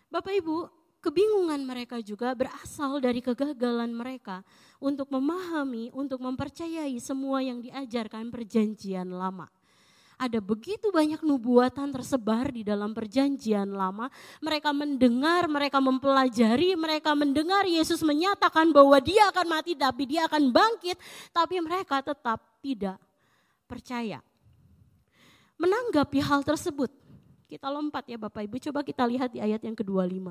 Bapak Ibu, kebingungan mereka juga berasal dari kegagalan mereka untuk memahami, untuk mempercayai semua yang diajarkan perjanjian lama. Ada begitu banyak nubuatan tersebar di dalam perjanjian lama. Mereka mendengar, mereka mempelajari, mereka mendengar Yesus menyatakan bahwa Dia akan mati tapi Dia akan bangkit. Tapi mereka tetap tidak percaya. Menanggapi hal tersebut, kita lompat ya Bapak Ibu, coba kita lihat di ayat yang ke-25.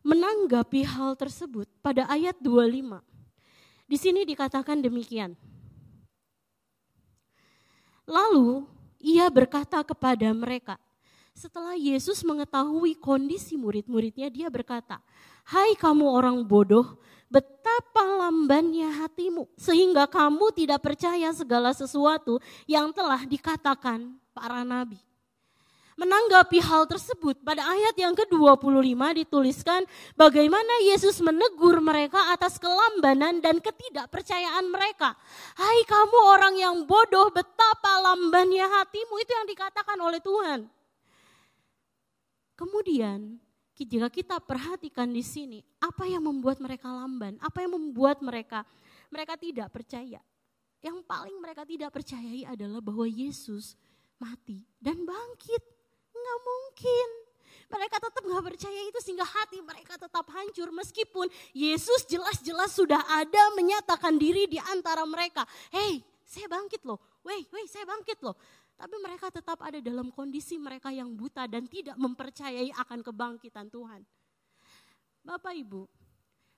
Menanggapi hal tersebut pada ayat 25. Di sini dikatakan demikian. Lalu Ia berkata kepada mereka, setelah Yesus mengetahui kondisi murid-muridnya, Dia berkata, "Hai kamu orang bodoh, betapa lambannya hatimu, sehingga kamu tidak percaya segala sesuatu yang telah dikatakan para nabi." Menanggapi hal tersebut, pada ayat yang ke-25 dituliskan bagaimana Yesus menegur mereka atas kelambanan dan ketidakpercayaan mereka. Hai kamu orang yang bodoh, betapa lambannya hatimu, itu yang dikatakan oleh Tuhan. Kemudian jika kita perhatikan di sini, apa yang membuat mereka lamban? Apa yang membuat mereka tidak percaya? Yang paling mereka tidak percayai adalah bahwa Yesus mati dan bangkit. Nggak mungkin. Mereka tetap nggak percaya itu sehingga hati mereka tetap hancur meskipun Yesus jelas-jelas sudah ada menyatakan diri di antara mereka. Hei, saya bangkit loh. Weh, saya bangkit loh. Tapi mereka tetap ada dalam kondisi mereka yang buta dan tidak mempercayai akan kebangkitan Tuhan. Bapak Ibu,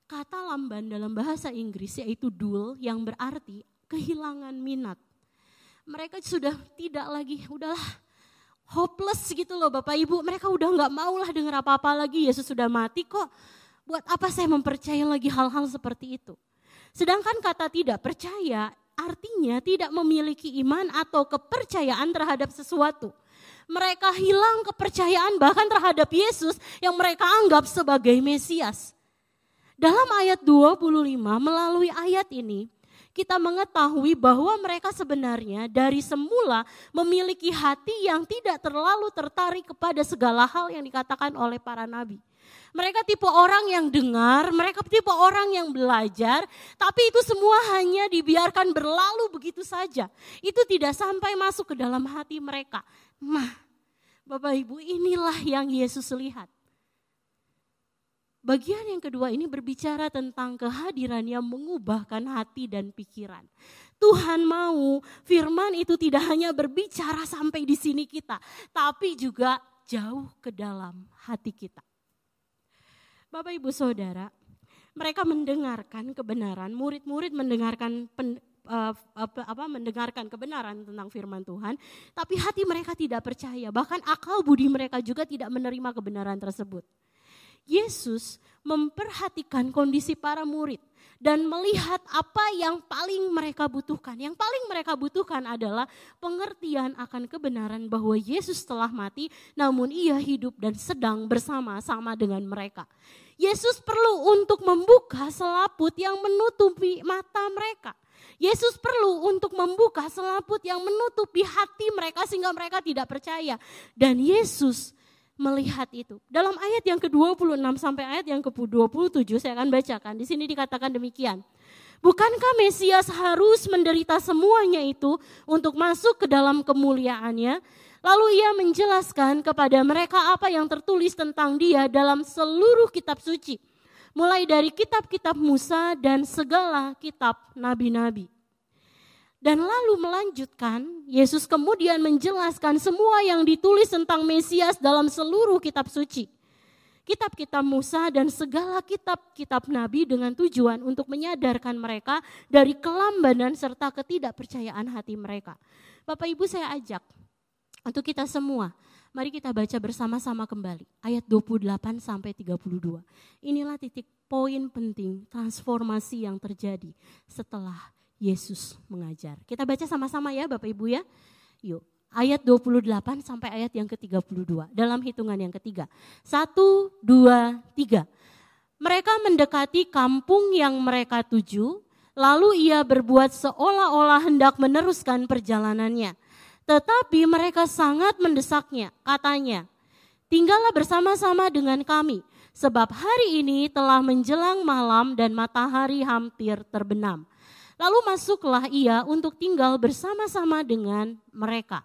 kata lamban dalam bahasa Inggris yaitu dull yang berarti kehilangan minat. Mereka sudah tidak lagi, udahlah. Hopeless gitu loh Bapak Ibu, mereka udah gak maulah dengar apa-apa lagi, Yesus sudah mati kok. Buat apa saya mempercayai lagi hal-hal seperti itu. Sedangkan kata tidak percaya artinya tidak memiliki iman atau kepercayaan terhadap sesuatu. Mereka hilang kepercayaan bahkan terhadap Yesus yang mereka anggap sebagai Mesias. Dalam ayat 25 melalui ayat ini, kita mengetahui bahwa mereka sebenarnya dari semula memiliki hati yang tidak terlalu tertarik kepada segala hal yang dikatakan oleh para nabi. Mereka tipe orang yang dengar, mereka tipe orang yang belajar, tapi itu semua hanya dibiarkan berlalu begitu saja. Itu tidak sampai masuk ke dalam hati mereka. Nah, Bapak Ibu, inilah yang Yesus lihat. Bagian yang kedua ini berbicara tentang kehadiran yang mengubahkan hati dan pikiran. Tuhan mau firman itu tidak hanya berbicara sampai di sini kita, tapi juga jauh ke dalam hati kita. Bapak Ibu Saudara, mereka mendengarkan kebenaran, murid-murid mendengarkan mendengarkan kebenaran tentang firman Tuhan, tapi hati mereka tidak percaya, bahkan akal budi mereka juga tidak menerima kebenaran tersebut. Yesus memperhatikan kondisi para murid dan melihat apa yang paling mereka butuhkan. Yang paling mereka butuhkan adalah pengertian akan kebenaran bahwa Yesus telah mati namun ia hidup dan sedang bersama-sama dengan mereka. Yesus perlu untuk membuka selaput yang menutupi mata mereka. Yesus perlu untuk membuka selaput yang menutupi hati mereka sehingga mereka tidak percaya. Dan Yesus melihat itu. Dalam ayat yang ke-26 sampai ayat yang ke-27 saya akan bacakan. Di sini dikatakan demikian. Bukankah Mesias harus menderita semuanya itu untuk masuk ke dalam kemuliaannya? Lalu ia menjelaskan kepada mereka apa yang tertulis tentang dia dalam seluruh kitab suci. Mulai dari kitab-kitab Musa dan segala kitab nabi-nabi. Dan lalu melanjutkan, Yesus kemudian menjelaskan semua yang ditulis tentang Mesias dalam seluruh kitab suci. Kitab-kitab Musa dan segala kitab-kitab nabi dengan tujuan untuk menyadarkan mereka dari kelambanan serta ketidakpercayaan hati mereka. Bapak Ibu saya ajak untuk kita semua, mari kita baca bersama-sama kembali ayat 28 sampai 32. Inilah titik poin penting transformasi yang terjadi setelah Yesus mengajar. Kita baca sama-sama ya Bapak Ibu ya. Yuk, ayat 28 sampai ayat yang ke-32 dalam hitungan yang ketiga. 1, 2, 3. Mereka mendekati kampung yang mereka tuju, lalu ia berbuat seolah-olah hendak meneruskan perjalanannya. Tetapi mereka sangat mendesaknya, katanya, tinggallah bersama-sama dengan kami, sebab hari ini telah menjelang malam dan matahari hampir terbenam. Lalu masuklah ia untuk tinggal bersama-sama dengan mereka.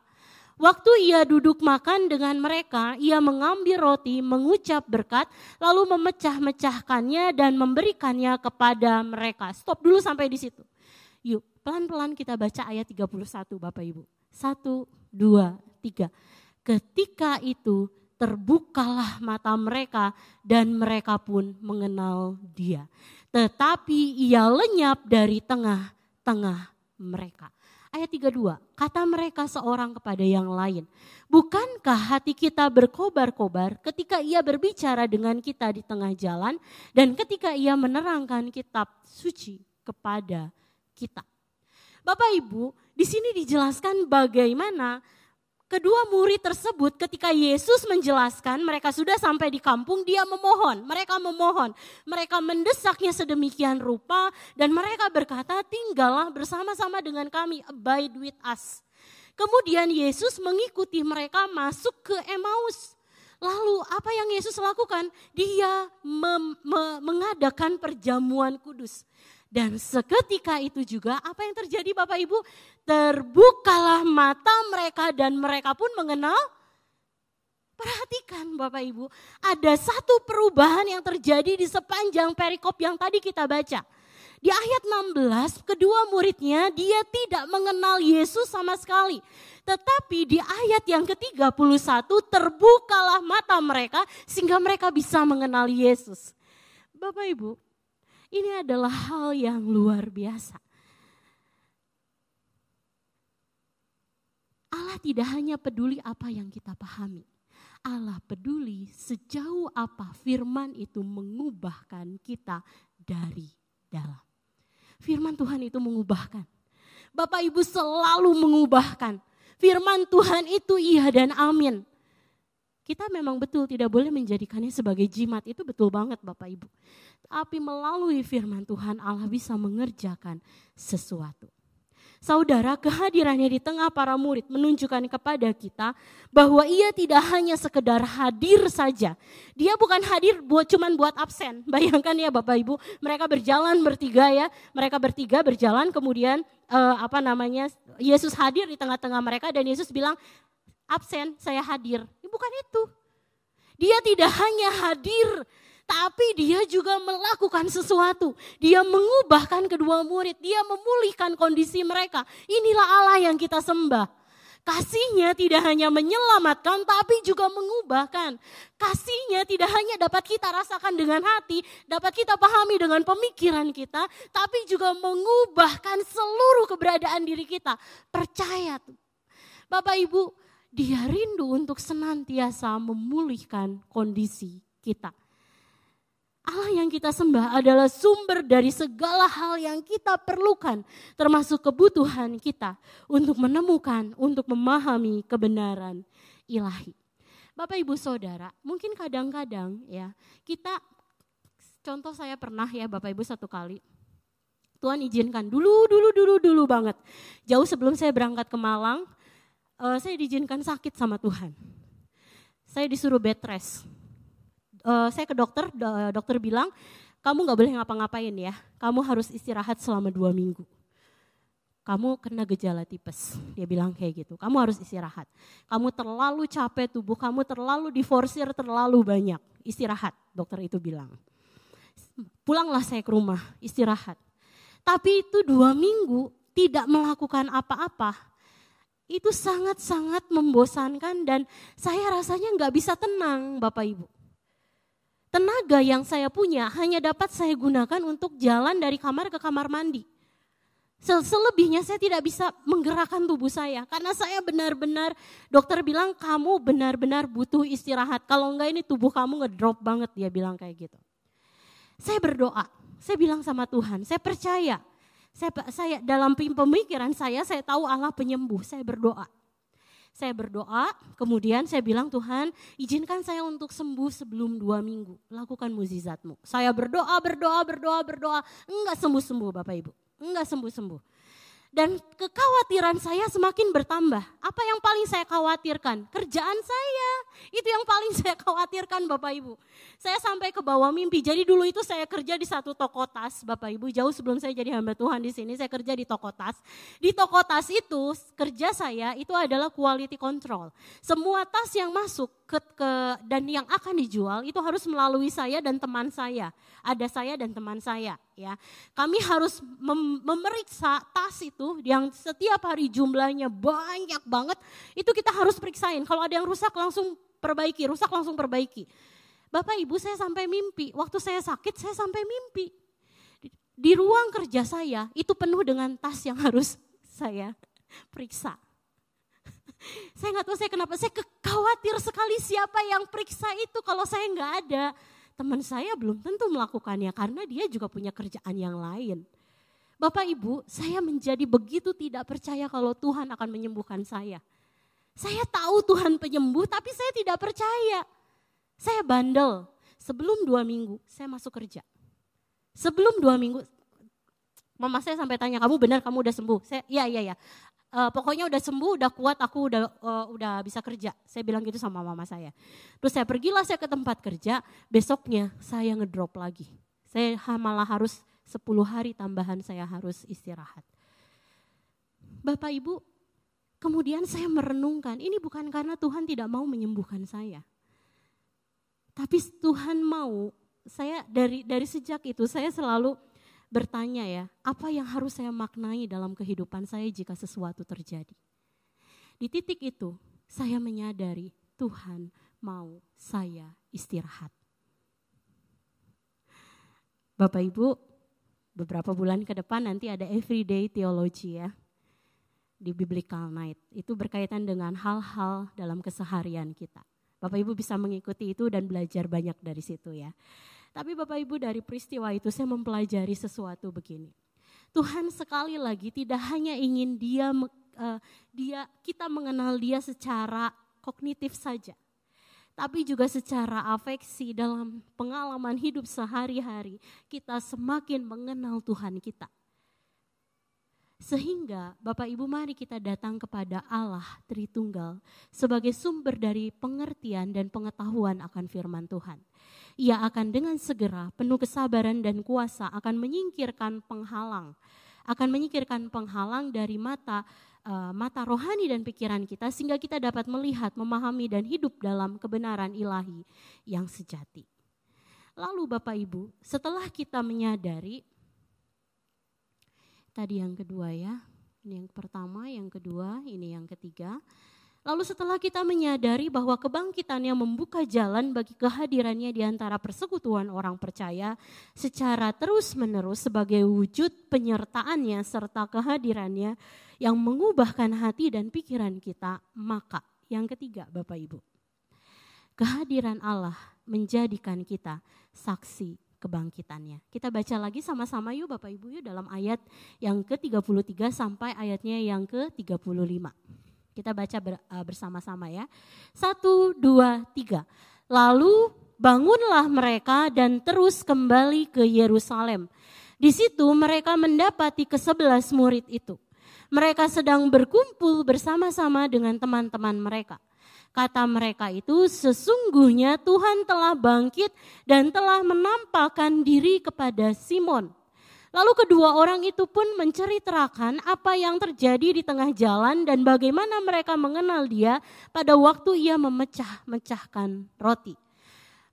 Waktu ia duduk makan dengan mereka, ia mengambil roti, mengucap berkat, lalu memecah-mecahkannya dan memberikannya kepada mereka. Stop dulu sampai di situ. Yuk, pelan-pelan kita baca ayat 31 Bapak Ibu. 1, 2, 3. Ketika itu terbukalah mata mereka dan mereka pun mengenal dia. Tetapi ia lenyap dari tengah-tengah mereka. Ayat 32, kata mereka seorang kepada yang lain. Bukankah hati kita berkobar-kobar ketika ia berbicara dengan kita di tengah jalan dan ketika ia menerangkan kitab suci kepada kita. Bapak Ibu, di sini dijelaskan bagaimana kedua murid tersebut ketika Yesus menjelaskan mereka sudah sampai di kampung, dia memohon, mereka mendesaknya sedemikian rupa dan mereka berkata tinggallah bersama-sama dengan kami, abide with us. Kemudian Yesus mengikuti mereka masuk ke Emmaus. Lalu apa yang Yesus lakukan? Dia mengadakan perjamuan kudus. Dan seketika itu juga apa yang terjadi Bapak Ibu? Terbukalah mata mereka dan mereka pun mengenal. Perhatikan Bapak Ibu, ada satu perubahan yang terjadi di sepanjang perikop yang tadi kita baca. Di ayat 16, kedua muridnya dia tidak mengenal Yesus sama sekali. Tetapi di ayat yang ke-31 terbukalah mata mereka sehingga mereka bisa mengenal Yesus. Bapak Ibu, ini adalah hal yang luar biasa. Allah tidak hanya peduli apa yang kita pahami. Allah peduli sejauh apa firman itu mengubahkan kita dari dalam. Firman Tuhan itu mengubahkan. Bapak Ibu selalu mengubahkan. Firman Tuhan itu iya dan amin. Kita memang betul tidak boleh menjadikannya sebagai jimat, itu betul banget Bapak Ibu. Tapi melalui firman Tuhan Allah bisa mengerjakan sesuatu. Saudara, kehadirannya di tengah para murid menunjukkan kepada kita bahwa ia tidak hanya sekedar hadir saja. Dia bukan hadir cuman buat absen. Bayangkan ya Bapak Ibu, mereka berjalan bertiga ya. Mereka bertiga berjalan kemudian Yesus hadir di tengah-tengah mereka dan Yesus bilang, absen, saya hadir. Bukan itu. Dia tidak hanya hadir, tapi dia juga melakukan sesuatu. Dia mengubahkan kedua murid, dia memulihkan kondisi mereka. Inilah Allah yang kita sembah. Kasihnya tidak hanya menyelamatkan, tapi juga mengubahkan. Kasihnya tidak hanya dapat kita rasakan dengan hati, dapat kita pahami dengan pemikiran kita, tapi juga mengubahkan seluruh keberadaan diri kita. Percaya tuh. Bapak Ibu, dia rindu untuk senantiasa memulihkan kondisi kita. Allah yang kita sembah adalah sumber dari segala hal yang kita perlukan, termasuk kebutuhan kita untuk menemukan, untuk memahami kebenaran ilahi. Bapak Ibu Saudara, mungkin kadang-kadang ya kita, contoh saya pernah ya Bapak Ibu satu kali, Tuhan izinkan dulu banget, jauh sebelum saya berangkat ke Malang, saya diizinkan sakit sama Tuhan. Saya disuruh bed rest. Saya ke dokter, dokter bilang, kamu gak boleh ngapa-ngapain ya, kamu harus istirahat selama 2 minggu. Kamu kena gejala tipes, dia bilang kayak gitu, kamu harus istirahat. Kamu terlalu capek, tubuh kamu terlalu diforsir, terlalu banyak, istirahat, dokter itu bilang. Pulanglah saya ke rumah, istirahat. Tapi itu 2 minggu tidak melakukan apa-apa, itu sangat-sangat membosankan dan saya rasanya gak bisa tenang Bapak Ibu. Tenaga yang saya punya hanya dapat saya gunakan untuk jalan dari kamar ke kamar mandi. Selebihnya saya tidak bisa menggerakkan tubuh saya. Karena saya benar-benar, dokter bilang kamu benar-benar butuh istirahat. Kalau enggak ini tubuh kamu ngedrop banget, dia bilang kayak gitu. Saya berdoa, saya bilang sama Tuhan, saya percaya. Saya dalam pemikiran saya tahu Allah penyembuh, saya berdoa. Saya berdoa, kemudian saya bilang Tuhan izinkan saya untuk sembuh sebelum 2 minggu. Lakukan mukjizat-Mu. Saya berdoa, enggak sembuh-sembuh Bapak Ibu. Enggak sembuh-sembuh. Dan kekhawatiran saya semakin bertambah. Apa yang paling saya khawatirkan? Kerjaan saya. Itu yang paling saya khawatirkan Bapak Ibu. Saya sampai ke bawah mimpi. Jadi dulu itu saya kerja di satu toko tas Bapak Ibu. Jauh sebelum saya jadi hamba Tuhan di sini, saya kerja di toko tas. Di toko tas itu kerja saya itu adalah quality control. Semua tas yang masuk dan yang akan dijual itu harus melalui saya dan teman saya. Ada saya dan teman saya ya. Kami harus memeriksa tas itu yang setiap hari jumlahnya banyak banget, itu kita harus periksain. Kalau ada yang rusak langsung perbaiki, Bapak Ibu saya sampai mimpi, waktu saya sakit saya sampai mimpi. Di ruang kerja saya itu penuh dengan tas yang harus saya periksa. Saya nggak tahu saya kenapa, saya khawatir sekali siapa yang periksa itu kalau saya nggak ada. Teman saya belum tentu melakukannya karena dia juga punya kerjaan yang lain. Bapak Ibu, saya menjadi begitu tidak percaya kalau Tuhan akan menyembuhkan saya. Saya tahu Tuhan penyembuh tapi saya tidak percaya. Saya bandel, sebelum 2 minggu saya masuk kerja. Sebelum 2 minggu, mama saya sampai tanya, kamu benar kamu udah sembuh? Saya, iya. Pokoknya udah sembuh, udah kuat, aku udah bisa kerja. Saya bilang gitu sama mama saya. Terus saya ke tempat kerja, besoknya saya ngedrop lagi. Saya malah harus 10 hari tambahan saya harus istirahat. Bapak Ibu, kemudian saya merenungkan, ini bukan karena Tuhan tidak mau menyembuhkan saya. Tapi Tuhan mau, saya dari sejak itu saya selalu bertanya ya, apa yang harus saya maknai dalam kehidupan saya jika sesuatu terjadi. Di titik itu saya menyadari Tuhan mau saya istirahat. Bapak Ibu, beberapa bulan ke depan nanti ada Everyday Theology ya, di Biblical Night. Itu berkaitan dengan hal-hal dalam keseharian kita. Bapak Ibu bisa mengikuti itu dan belajar banyak dari situ ya. Tapi Bapak Ibu dari peristiwa itu saya mempelajari sesuatu begini. Tuhan sekali lagi tidak hanya ingin kita mengenal dia secara kognitif saja. Tapi juga secara afeksi dalam pengalaman hidup sehari-hari kita semakin mengenal Tuhan kita. Sehingga Bapak Ibu mari kita datang kepada Allah Tritunggal sebagai sumber dari pengertian dan pengetahuan akan firman Tuhan. Ia akan dengan segera penuh kesabaran dan kuasa akan menyingkirkan penghalang dari mata rohani dan pikiran kita sehingga kita dapat melihat, memahami dan hidup dalam kebenaran ilahi yang sejati. Lalu Bapak Ibu, setelah kita menyadari, tadi yang kedua ya, ini yang pertama, yang kedua, ini yang ketiga. Lalu setelah kita menyadari bahwa kebangkitannya membuka jalan bagi kehadirannya di antara persekutuan orang percaya secara terus-menerus sebagai wujud penyertaannya serta kehadirannya yang mengubahkan hati dan pikiran kita, maka yang ketiga Bapak Ibu, kehadiran Allah menjadikan kita saksi kebangkitannya. Kita baca lagi sama-sama yuk Bapak Ibu yuk dalam ayat yang ke-33 sampai ayatnya yang ke-35. Kita baca bersama-sama ya. 1, 2, 3. Lalu bangunlah mereka dan terus kembali ke Yerusalem. Di situ mereka mendapati ke-11 murid itu. Mereka sedang berkumpul bersama-sama dengan teman-teman mereka. Kata mereka itu, sesungguhnya Tuhan telah bangkit dan telah menampakkan diri kepada Simon. Lalu kedua orang itu pun menceritakan apa yang terjadi di tengah jalan dan bagaimana mereka mengenal dia pada waktu ia memecah-mecahkan roti.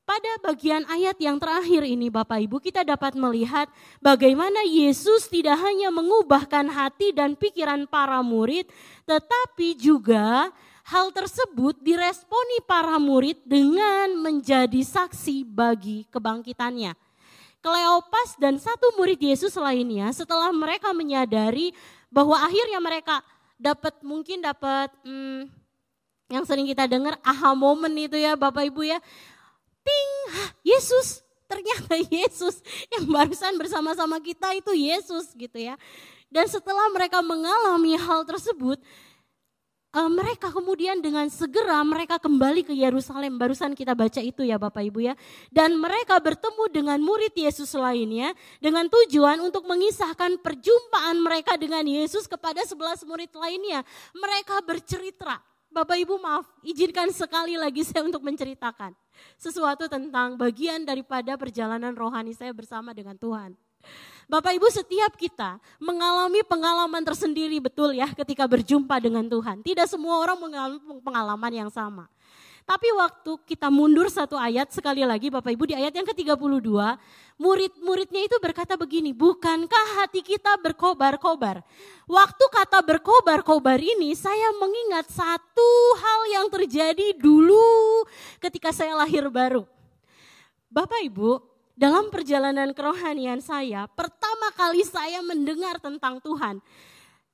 Pada bagian ayat yang terakhir ini Bapak Ibu, kita dapat melihat bagaimana Yesus tidak hanya mengubahkan hati dan pikiran para murid, tetapi juga hal tersebut diresponi para murid dengan menjadi saksi bagi kebangkitannya. Kleopas dan satu murid Yesus lainnya setelah mereka menyadari bahwa akhirnya mereka mungkin dapat yang sering kita dengar aha moment itu ya Bapak Ibu ya. Ting, Yesus, ternyata Yesus yang barusan bersama-sama kita itu Yesus gitu ya. Dan setelah mereka mengalami hal tersebut, mereka kemudian dengan segera mereka kembali ke Yerusalem. Barusan kita baca itu ya Bapak Ibu ya. Dan mereka bertemu dengan murid Yesus lainnya dengan tujuan untuk mengisahkan perjumpaan mereka dengan Yesus kepada 11 murid lainnya. Mereka bercerita. Bapak Ibu maaf, izinkan sekali lagi saya untuk menceritakan sesuatu tentang bagian daripada perjalanan rohani saya bersama dengan Tuhan. Bapak Ibu, setiap kita mengalami pengalaman tersendiri betul ya ketika berjumpa dengan Tuhan. Tidak semua orang mengalami pengalaman yang sama. Tapi waktu kita mundur satu ayat sekali lagi Bapak Ibu di ayat yang ke-32, murid-muridnya itu berkata begini, bukankah hati kita berkobar-kobar? Waktu kata berkobar-kobar ini saya mengingat satu hal yang terjadi dulu ketika saya lahir baru. Bapak Ibu, dalam perjalanan kerohanian saya, pertama kali saya mendengar tentang Tuhan.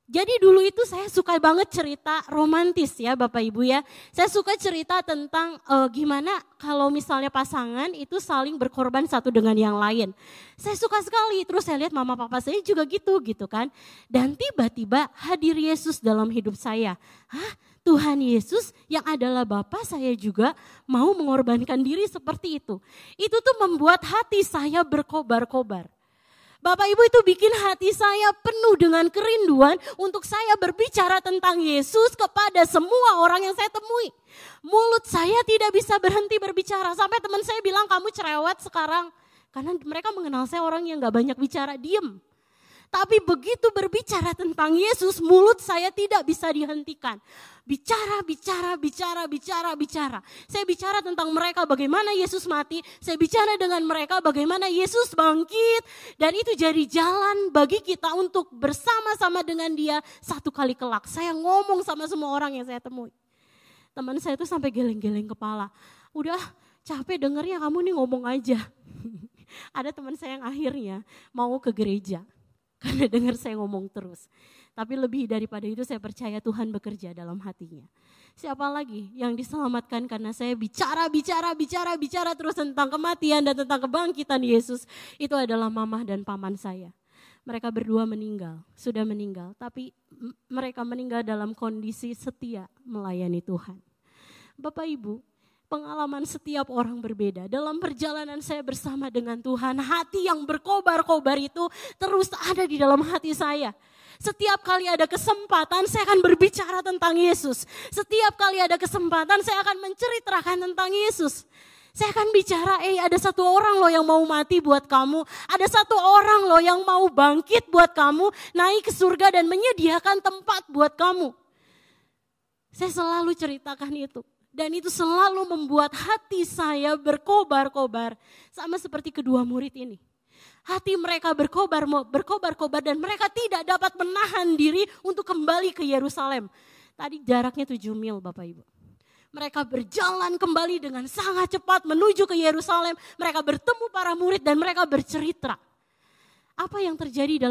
Jadi dulu itu saya suka banget cerita romantis ya Bapak Ibu ya. Saya suka cerita tentang gimana kalau misalnya pasangan itu saling berkorban satu dengan yang lain. Saya suka sekali, terus saya lihat mama papa saya juga gitu kan. Dan tiba-tiba hadir Yesus dalam hidup saya. Tuhan Yesus yang adalah Bapa saya juga mau mengorbankan diri seperti itu. Itu tuh membuat hati saya berkobar-kobar. Bapak Ibu, itu bikin hati saya penuh dengan kerinduan untuk saya berbicara tentang Yesus kepada semua orang yang saya temui. Mulut saya tidak bisa berhenti berbicara. Sampai teman saya bilang, kamu cerewet sekarang. Karena mereka mengenal saya orang yang gak banyak bicara, diem. Tapi begitu berbicara tentang Yesus, mulut saya tidak bisa dihentikan. Bicara. Saya bicara tentang mereka bagaimana Yesus mati. Saya bicara dengan mereka bagaimana Yesus bangkit. Dan itu jadi jalan bagi kita untuk bersama-sama dengan dia satu kali kelak. Saya ngomong sama semua orang yang saya temui. Teman saya itu sampai geleng-geleng kepala. Udah capek dengernya kamu nih ngomong aja. Ada teman saya yang akhirnya mau ke gereja. Karena dengar saya ngomong terus. Tapi lebih daripada itu saya percaya Tuhan bekerja dalam hatinya. Siapa lagi yang diselamatkan karena saya bicara terus tentang kematian dan tentang kebangkitan Yesus. Itu adalah mamah dan paman saya. Mereka berdua sudah meninggal. Tapi mereka meninggal dalam kondisi setia melayani Tuhan. Bapak Ibu, pengalaman setiap orang berbeda. Dalam perjalanan saya bersama dengan Tuhan, hati yang berkobar-kobar itu terus ada di dalam hati saya. Setiap kali ada kesempatan saya akan berbicara tentang Yesus. Setiap kali ada kesempatan saya akan menceritakan tentang Yesus. Saya akan bicara, ada satu orang loh yang mau mati buat kamu. Ada satu orang loh yang mau bangkit buat kamu, naik ke surga dan menyediakan tempat buat kamu. Saya selalu ceritakan itu. Dan itu selalu membuat hati saya berkobar-kobar. Sama seperti kedua murid ini. Hati mereka berkobar-kobar dan mereka tidak dapat menahan diri untuk kembali ke Yerusalem. Tadi jaraknya 7 mil Bapak Ibu. Mereka berjalan kembali dengan sangat cepat menuju ke Yerusalem. Mereka bertemu para murid dan mereka bercerita. Apa yang terjadi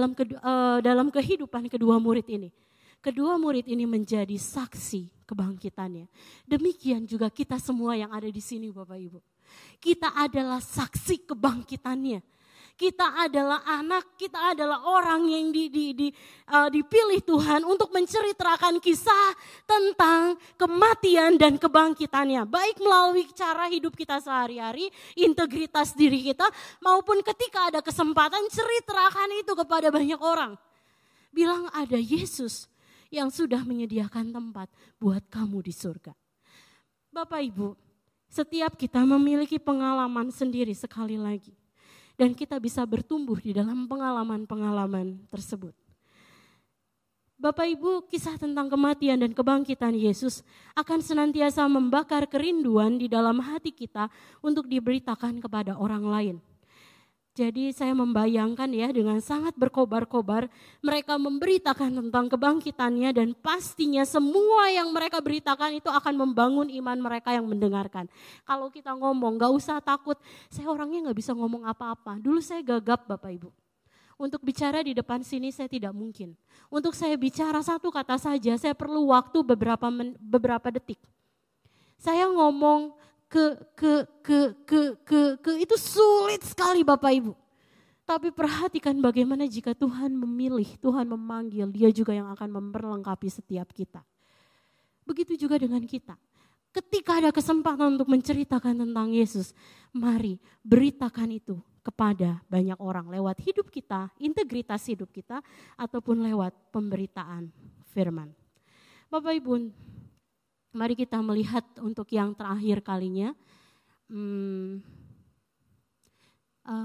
dalam kehidupan kedua murid ini? Kedua murid ini menjadi saksi kebangkitannya. Demikian juga kita semua yang ada di sini Bapak Ibu. Kita adalah saksi kebangkitannya. Kita adalah anak, kita adalah orang yang dipilih Tuhan untuk menceritakan kisah tentang kematian dan kebangkitannya. Baik melalui cara hidup kita sehari-hari, integritas diri kita, maupun ketika ada kesempatan ceritakan itu kepada banyak orang. Bilang ada Yesus yang sudah menyediakan tempat buat kamu di surga. Bapak Ibu, setiap kita memiliki pengalaman sendiri sekali lagi. Dan kita bisa bertumbuh di dalam pengalaman-pengalaman tersebut. Bapak Ibu, kisah tentang kematian dan kebangkitan Yesus akan senantiasa membakar kerinduan di dalam hati kita untuk diberitakan kepada orang lain. Jadi saya membayangkan ya, dengan sangat berkobar-kobar mereka memberitakan tentang kebangkitannya, dan pastinya semua yang mereka beritakan itu akan membangun iman mereka yang mendengarkan. Kalau kita ngomong gak usah takut, saya orangnya gak bisa ngomong apa-apa. Dulu saya gagap Bapak Ibu. Untuk bicara di depan sini saya tidak mungkin. Untuk saya bicara satu kata saja saya perlu waktu beberapa detik. Saya ngomong itu sulit sekali Bapak Ibu. Tapi perhatikan bagaimana jika Tuhan memilih, Tuhan memanggil, Dia juga yang akan memperlengkapi setiap kita. Begitu juga dengan kita. Ketika ada kesempatan untuk menceritakan tentang Yesus, mari beritakan itu kepada banyak orang lewat hidup kita, integritas hidup kita, ataupun lewat pemberitaan firman. Bapak Ibu, mari kita melihat untuk yang terakhir kalinya.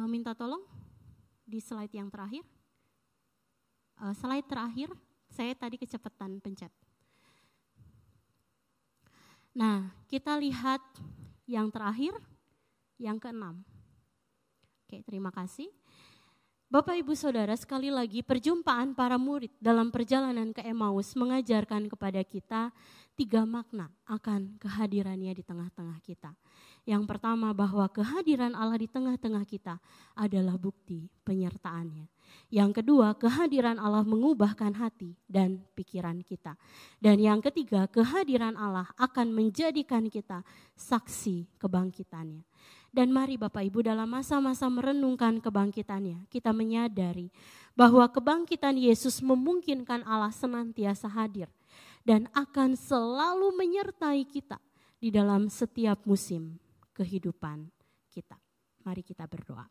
Minta tolong di slide yang terakhir. Slide terakhir, saya tadi kecepatan pencet. Nah, kita lihat yang terakhir, yang ke-6. Oke, terima kasih. Bapak Ibu Saudara, sekali lagi perjumpaan para murid dalam perjalanan ke Emmaus mengajarkan kepada kita 3 makna akan kehadirannya di tengah-tengah kita. Yang pertama, bahwa kehadiran Allah di tengah-tengah kita adalah bukti penyertaannya. Yang kedua, kehadiran Allah mengubahkan hati dan pikiran kita. Dan yang ketiga, kehadiran Allah akan menjadikan kita saksi kebangkitannya. Dan mari Bapak Ibu, dalam masa-masa merenungkan kebangkitannya, kita menyadari bahwa kebangkitan Yesus memungkinkan Allah senantiasa hadir dan akan selalu menyertai kita di dalam setiap musim kehidupan kita. Mari kita berdoa.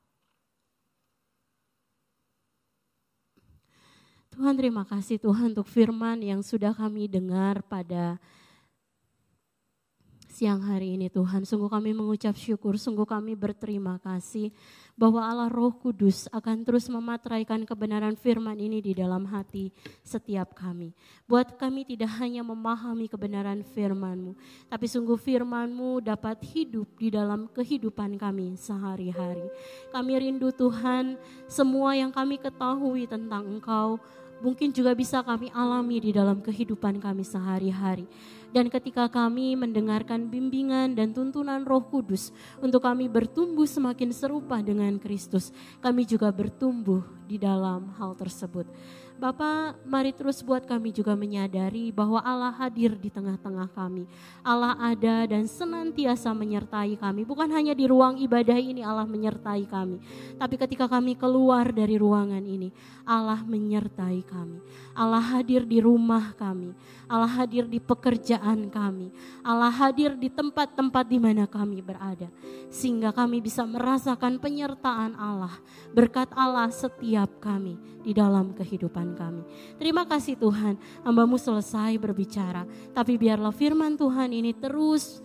Tuhan, terima kasih Tuhan untuk firman yang sudah kami dengar pada siang hari ini Tuhan. Sungguh kami mengucap syukur, sungguh kami berterima kasih bahwa Allah Roh Kudus akan terus memateraikan kebenaran firman ini di dalam hati setiap kami. Buat kami tidak hanya memahami kebenaran firman-Mu, tapi sungguh firman-Mu dapat hidup di dalam kehidupan kami sehari-hari. Kami rindu Tuhan, semua yang kami ketahui tentang Engkau mungkin juga bisa kami alami di dalam kehidupan kami sehari-hari. Dan ketika kami mendengarkan bimbingan dan tuntunan Roh Kudus untuk kami bertumbuh semakin serupa dengan Kristus, kami juga bertumbuh di dalam hal tersebut. Bapa, mari terus buat kami juga menyadari bahwa Allah hadir di tengah-tengah kami. Allah ada dan senantiasa menyertai kami. Bukan hanya di ruang ibadah ini Allah menyertai kami, tapi ketika kami keluar dari ruangan ini, Allah menyertai kami. Allah hadir di rumah kami. Allah hadir di pekerjaan kami. Allah hadir di tempat-tempat di mana kami berada. Sehingga kami bisa merasakan penyertaan Allah, berkat Allah setiap kami di dalam kehidupan kami. Terima kasih Tuhan, hamba-Mu selesai berbicara, tapi biarlah firman Tuhan ini terus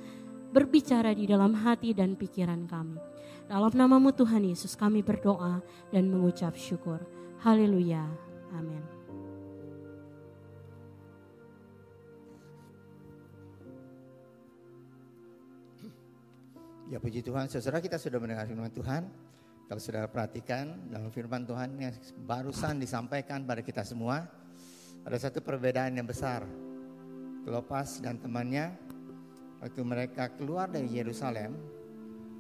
berbicara di dalam hati dan pikiran kami. Dalam nama-Mu Tuhan Yesus kami berdoa dan mengucap syukur. Haleluya. Amin. Ya puji Tuhan, saudara, kita sudah mendengar firman Tuhan. Kalau saudara perhatikan dalam firman Tuhan yang barusan disampaikan pada kita semua, ada satu perbedaan yang besar. Klopas dan temannya waktu mereka keluar dari Yerusalem,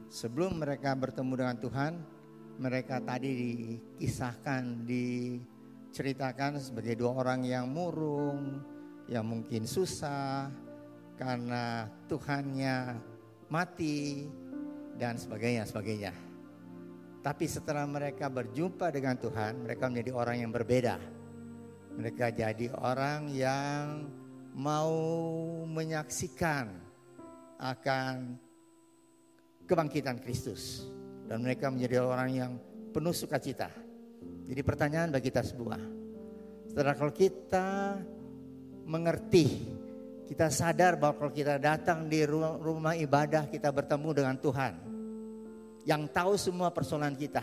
sebelum mereka bertemu dengan Tuhan, mereka tadi dikisahkan, diceritakan sebagai 2 orang yang murung, yang mungkin susah karena Tuhannya mati dan sebagainya. Tapi setelah mereka berjumpa dengan Tuhan, mereka menjadi orang yang berbeda. Mereka jadi orang yang mau menyaksikan akan kebangkitan Kristus. Dan mereka menjadi orang yang penuh sukacita. Jadi pertanyaan bagi kita semua. Setelah kalau kita mengerti, kita sadar bahwa kalau kita datang di rumah ibadah, kita bertemu dengan Tuhan yang tahu semua persoalan kita.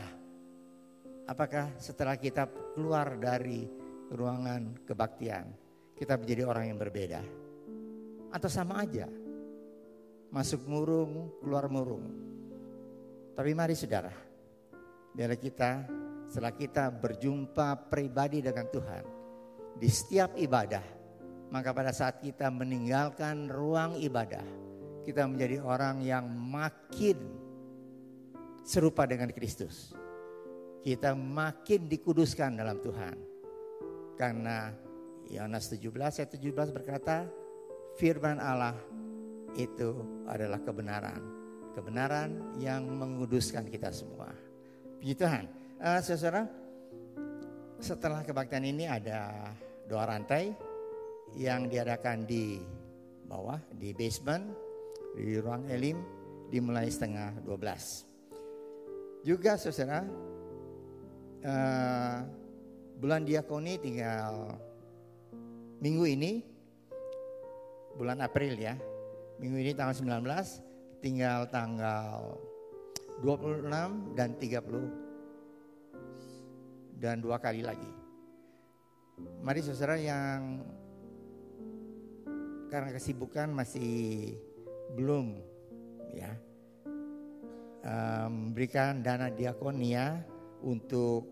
Apakah setelah kita keluar dari ruangan kebaktian, kita menjadi orang yang berbeda? Atau sama aja? Masuk murung, keluar murung. Tapi mari saudara, biarlah kita setelah kita berjumpa pribadi dengan Tuhan di setiap ibadah, maka pada saat kita meninggalkan ruang ibadah, kita menjadi orang yang makin serupa dengan Kristus. Kita makin dikuduskan dalam Tuhan. Karena Yohanes 17 ayat 17 berkata, firman Allah itu adalah kebenaran. Kebenaran yang menguduskan kita semua. Puji Tuhan. Saudara, setelah kebaktian ini ada doa rantai yang diadakan di bawah, di basement, di ruang Elim, dimulai 11:30. Juga saudara, bulan diakoni tinggal minggu ini, bulan April ya. Minggu ini tanggal 19, tinggal tanggal 26 dan 30 dan 2 kali lagi. Mari saudara yang karena kesibukan masih belum ya memberikan dana diakonia untuk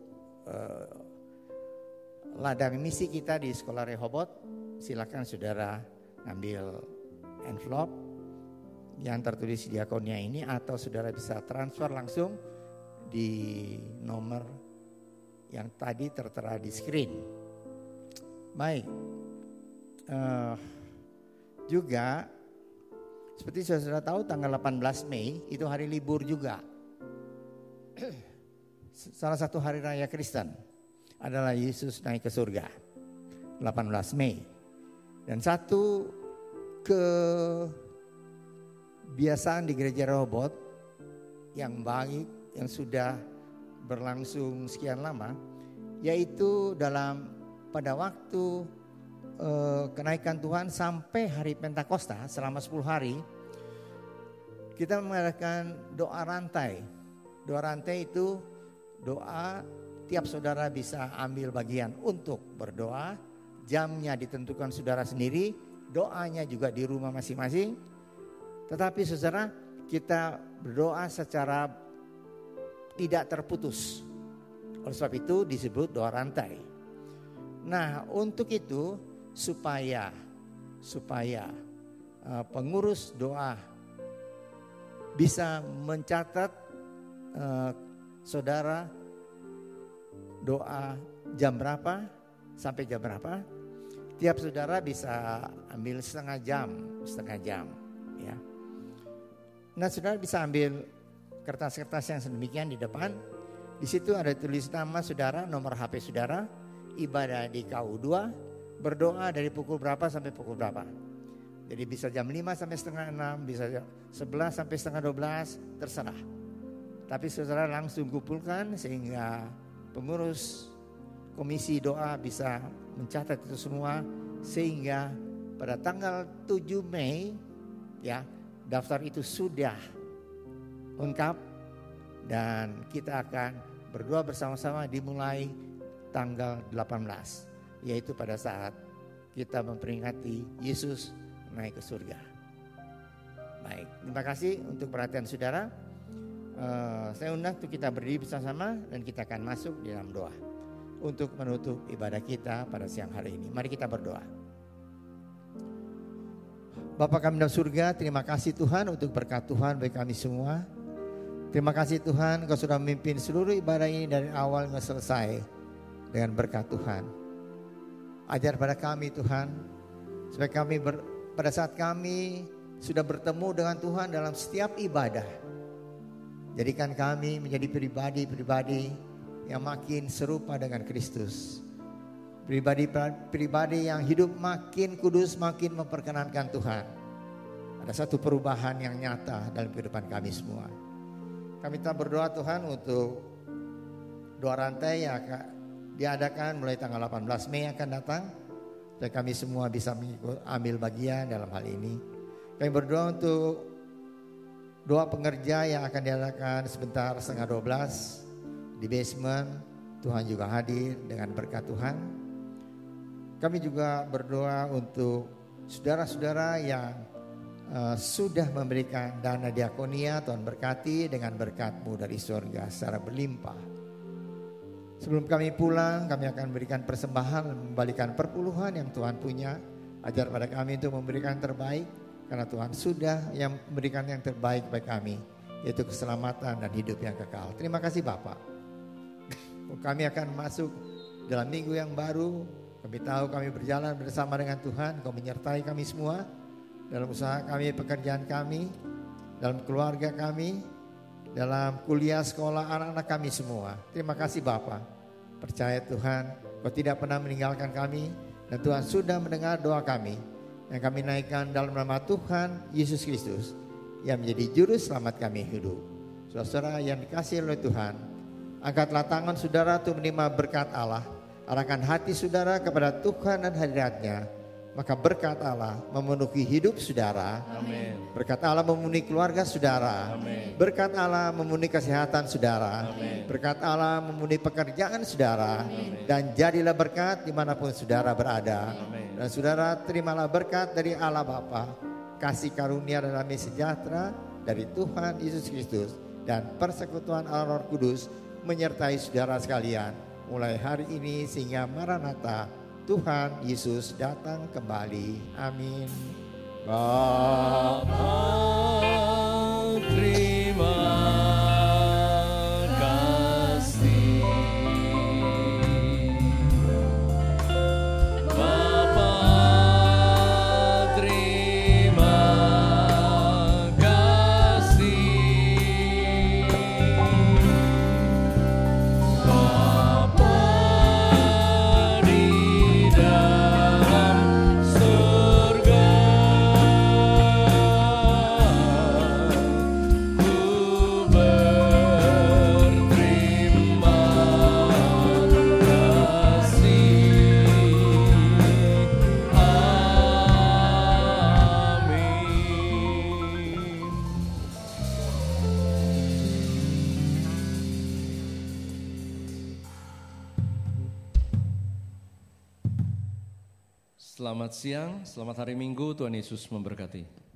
ladang misi kita di Sekolah Rehoboth, silakan saudara ambil envelope yang tertulis diakonia ini, atau saudara bisa transfer langsung di nomor yang tadi tertera di screen. Baik, juga seperti saudara tahu tanggal 18 Mei itu hari libur juga. Salah satu hari raya Kristen adalah Yesus naik ke surga, 18 Mei. Dan satu kebiasaan di gereja Rehoboth yang baik, yang sudah berlangsung sekian lama, yaitu pada waktu kenaikan Tuhan sampai hari Pentakosta selama 10 hari, kita mengadakan doa rantai. Doa rantai itu doa tiap saudara bisa ambil bagian untuk berdoa. Jamnya ditentukan saudara sendiri, doanya juga di rumah masing-masing. Tetapi saudara, kita berdoa secara tidak terputus. Oleh sebab itu disebut doa rantai. Nah, untuk itu supaya pengurus doa bisa mencatat saudara doa jam berapa sampai jam berapa, tiap saudara bisa ambil setengah jam ya. Nah, saudara bisa ambil kertas-kertas yang sedemikian di depan. Di situ ada tulis nama saudara, nomor HP saudara, ibadah di KU2, berdoa dari pukul berapa sampai pukul berapa. Jadi bisa jam 5 sampai setengah 6, bisa 11 sampai setengah 12, terserah. Tapi saudara langsung kumpulkan sehingga pengurus komisi doa bisa mencatat itu semua, sehingga pada tanggal 7 Mei ya, daftar itu sudah lengkap dan kita akan berdoa bersama-sama dimulai tanggal 18, yaitu pada saat kita memperingati Yesus naik ke surga. Baik, terima kasih untuk perhatian saudara. Saya undang untuk kita berdiri bersama-sama dan kita akan masuk di dalam doa untuk menutup ibadah kita pada siang hari ini. Mari kita berdoa. Bapa kami dalam surga, terima kasih Tuhan untuk berkat Tuhan bagi kami semua. Terima kasih Tuhan, Kau sudah memimpin seluruh ibadah ini dari awal hingga selesai dengan berkat Tuhan. Ajar pada kami Tuhan, supaya kami pada saat kami sudah bertemu dengan Tuhan dalam setiap ibadah, Jadikan kami menjadi pribadi-pribadi yang makin serupa dengan Kristus. Pribadi yang hidup makin kudus, makin memperkenankan Tuhan. Ada satu perubahan yang nyata dalam kehidupan kami semua. Kami tak berdoa Tuhan untuk doa rantai yang akan diadakan mulai tanggal 18 Mei akan datang. Dan kami semua bisa ambil bagian dalam hal ini. Kami berdoa untuk doa pengerja yang akan diadakan sebentar 11:30 di basement. Tuhan juga hadir dengan berkat Tuhan. Kami juga berdoa untuk saudara-saudara yang sudah memberikan dana diakonia. Tuhan berkati dengan berkat-Mu dari surga secara berlimpah. Sebelum kami pulang, kami akan memberikan persembahan, membalikan perpuluhan yang Tuhan punya. Ajar pada kami untuk memberikan terbaik, karena Tuhan sudah yang memberikan yang terbaik bagi kami, yaitu keselamatan dan hidup yang kekal. Terima kasih Bapak. Kami akan masuk dalam minggu yang baru. Kami tahu kami berjalan bersama dengan Tuhan. Kau menyertai kami semua dalam usaha kami, pekerjaan kami, dalam keluarga kami, dalam kuliah, sekolah, anak-anak kami semua. Terima kasih Bapa. Percaya Tuhan, Kau tidak pernah meninggalkan kami. Dan Tuhan sudah mendengar doa kami. Yang kami naikkan dalam nama Tuhan Yesus Kristus, yang menjadi juru selamat kami hidup. Saudara yang dikasihi oleh Tuhan, angkatlah tangan saudara untuk menerima berkat Allah. Arahkan hati saudara kepada Tuhan dan hadirat-Nya. Maka berkat Allah memenuhi hidup saudara. Amin. Berkat Allah memenuhi keluarga saudara. Amin. Berkat Allah memenuhi kesehatan saudara. Amin. Berkat Allah memenuhi pekerjaan saudara. Amin. Dan jadilah berkat dimanapun saudara berada. Amin. Dan saudara terimalah berkat dari Allah Bapa, kasih karunia dan damai sejahtera dari Tuhan Yesus Kristus, dan persekutuan Allah Roh Kudus menyertai saudara sekalian mulai hari ini sehingga Maranatha, Tuhan Yesus datang kembali. Amin. Bapa, terima kasih. Bapa, terima kasih. Bapa di dalam surga, ku berterima Selamat siang, selamat hari Minggu, Tuhan Yesus memberkati.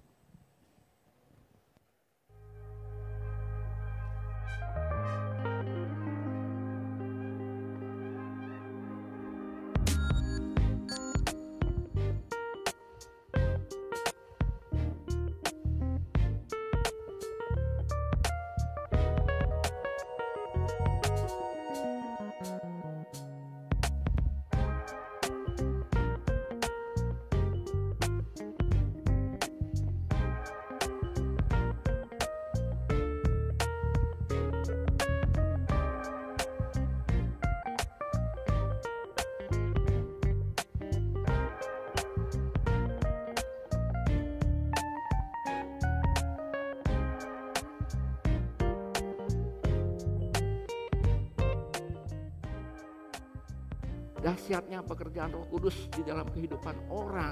Dahsyatnya pekerjaan Roh Kudus di dalam kehidupan orang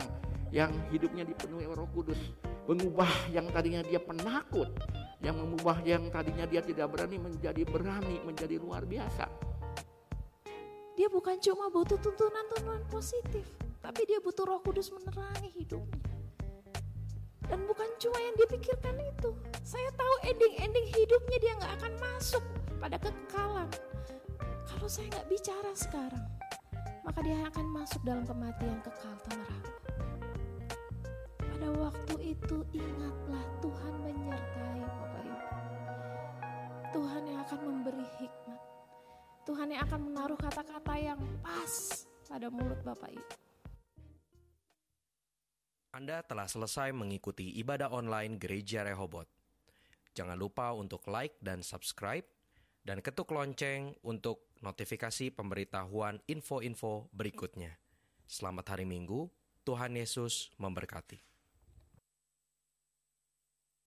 yang hidupnya dipenuhi Roh Kudus. Mengubah yang tadinya dia penakut, yang mengubah yang tadinya dia tidak berani, menjadi luar biasa. Dia bukan cuma butuh tuntunan-tuntunan positif, tapi dia butuh Roh Kudus menerangi hidupnya. Dan bukan cuma yang dipikirkan itu. Saya tahu ending-ending hidupnya dia gak akan masuk pada kekekalan. Kalau saya gak bicara sekarang, maka dia akan masuk dalam kematian kekal neraka. Pada waktu itu ingatlah Tuhan menyertai Bapak Ibu. Tuhan yang akan memberi hikmat. Tuhan yang akan menaruh kata-kata yang pas pada mulut Bapak Ibu. Anda telah selesai mengikuti ibadah online Gereja Rehoboth. Jangan lupa untuk like dan subscribe, dan ketuk lonceng untuk notifikasi pemberitahuan info-info berikutnya. Selamat hari Minggu, Tuhan Yesus memberkati.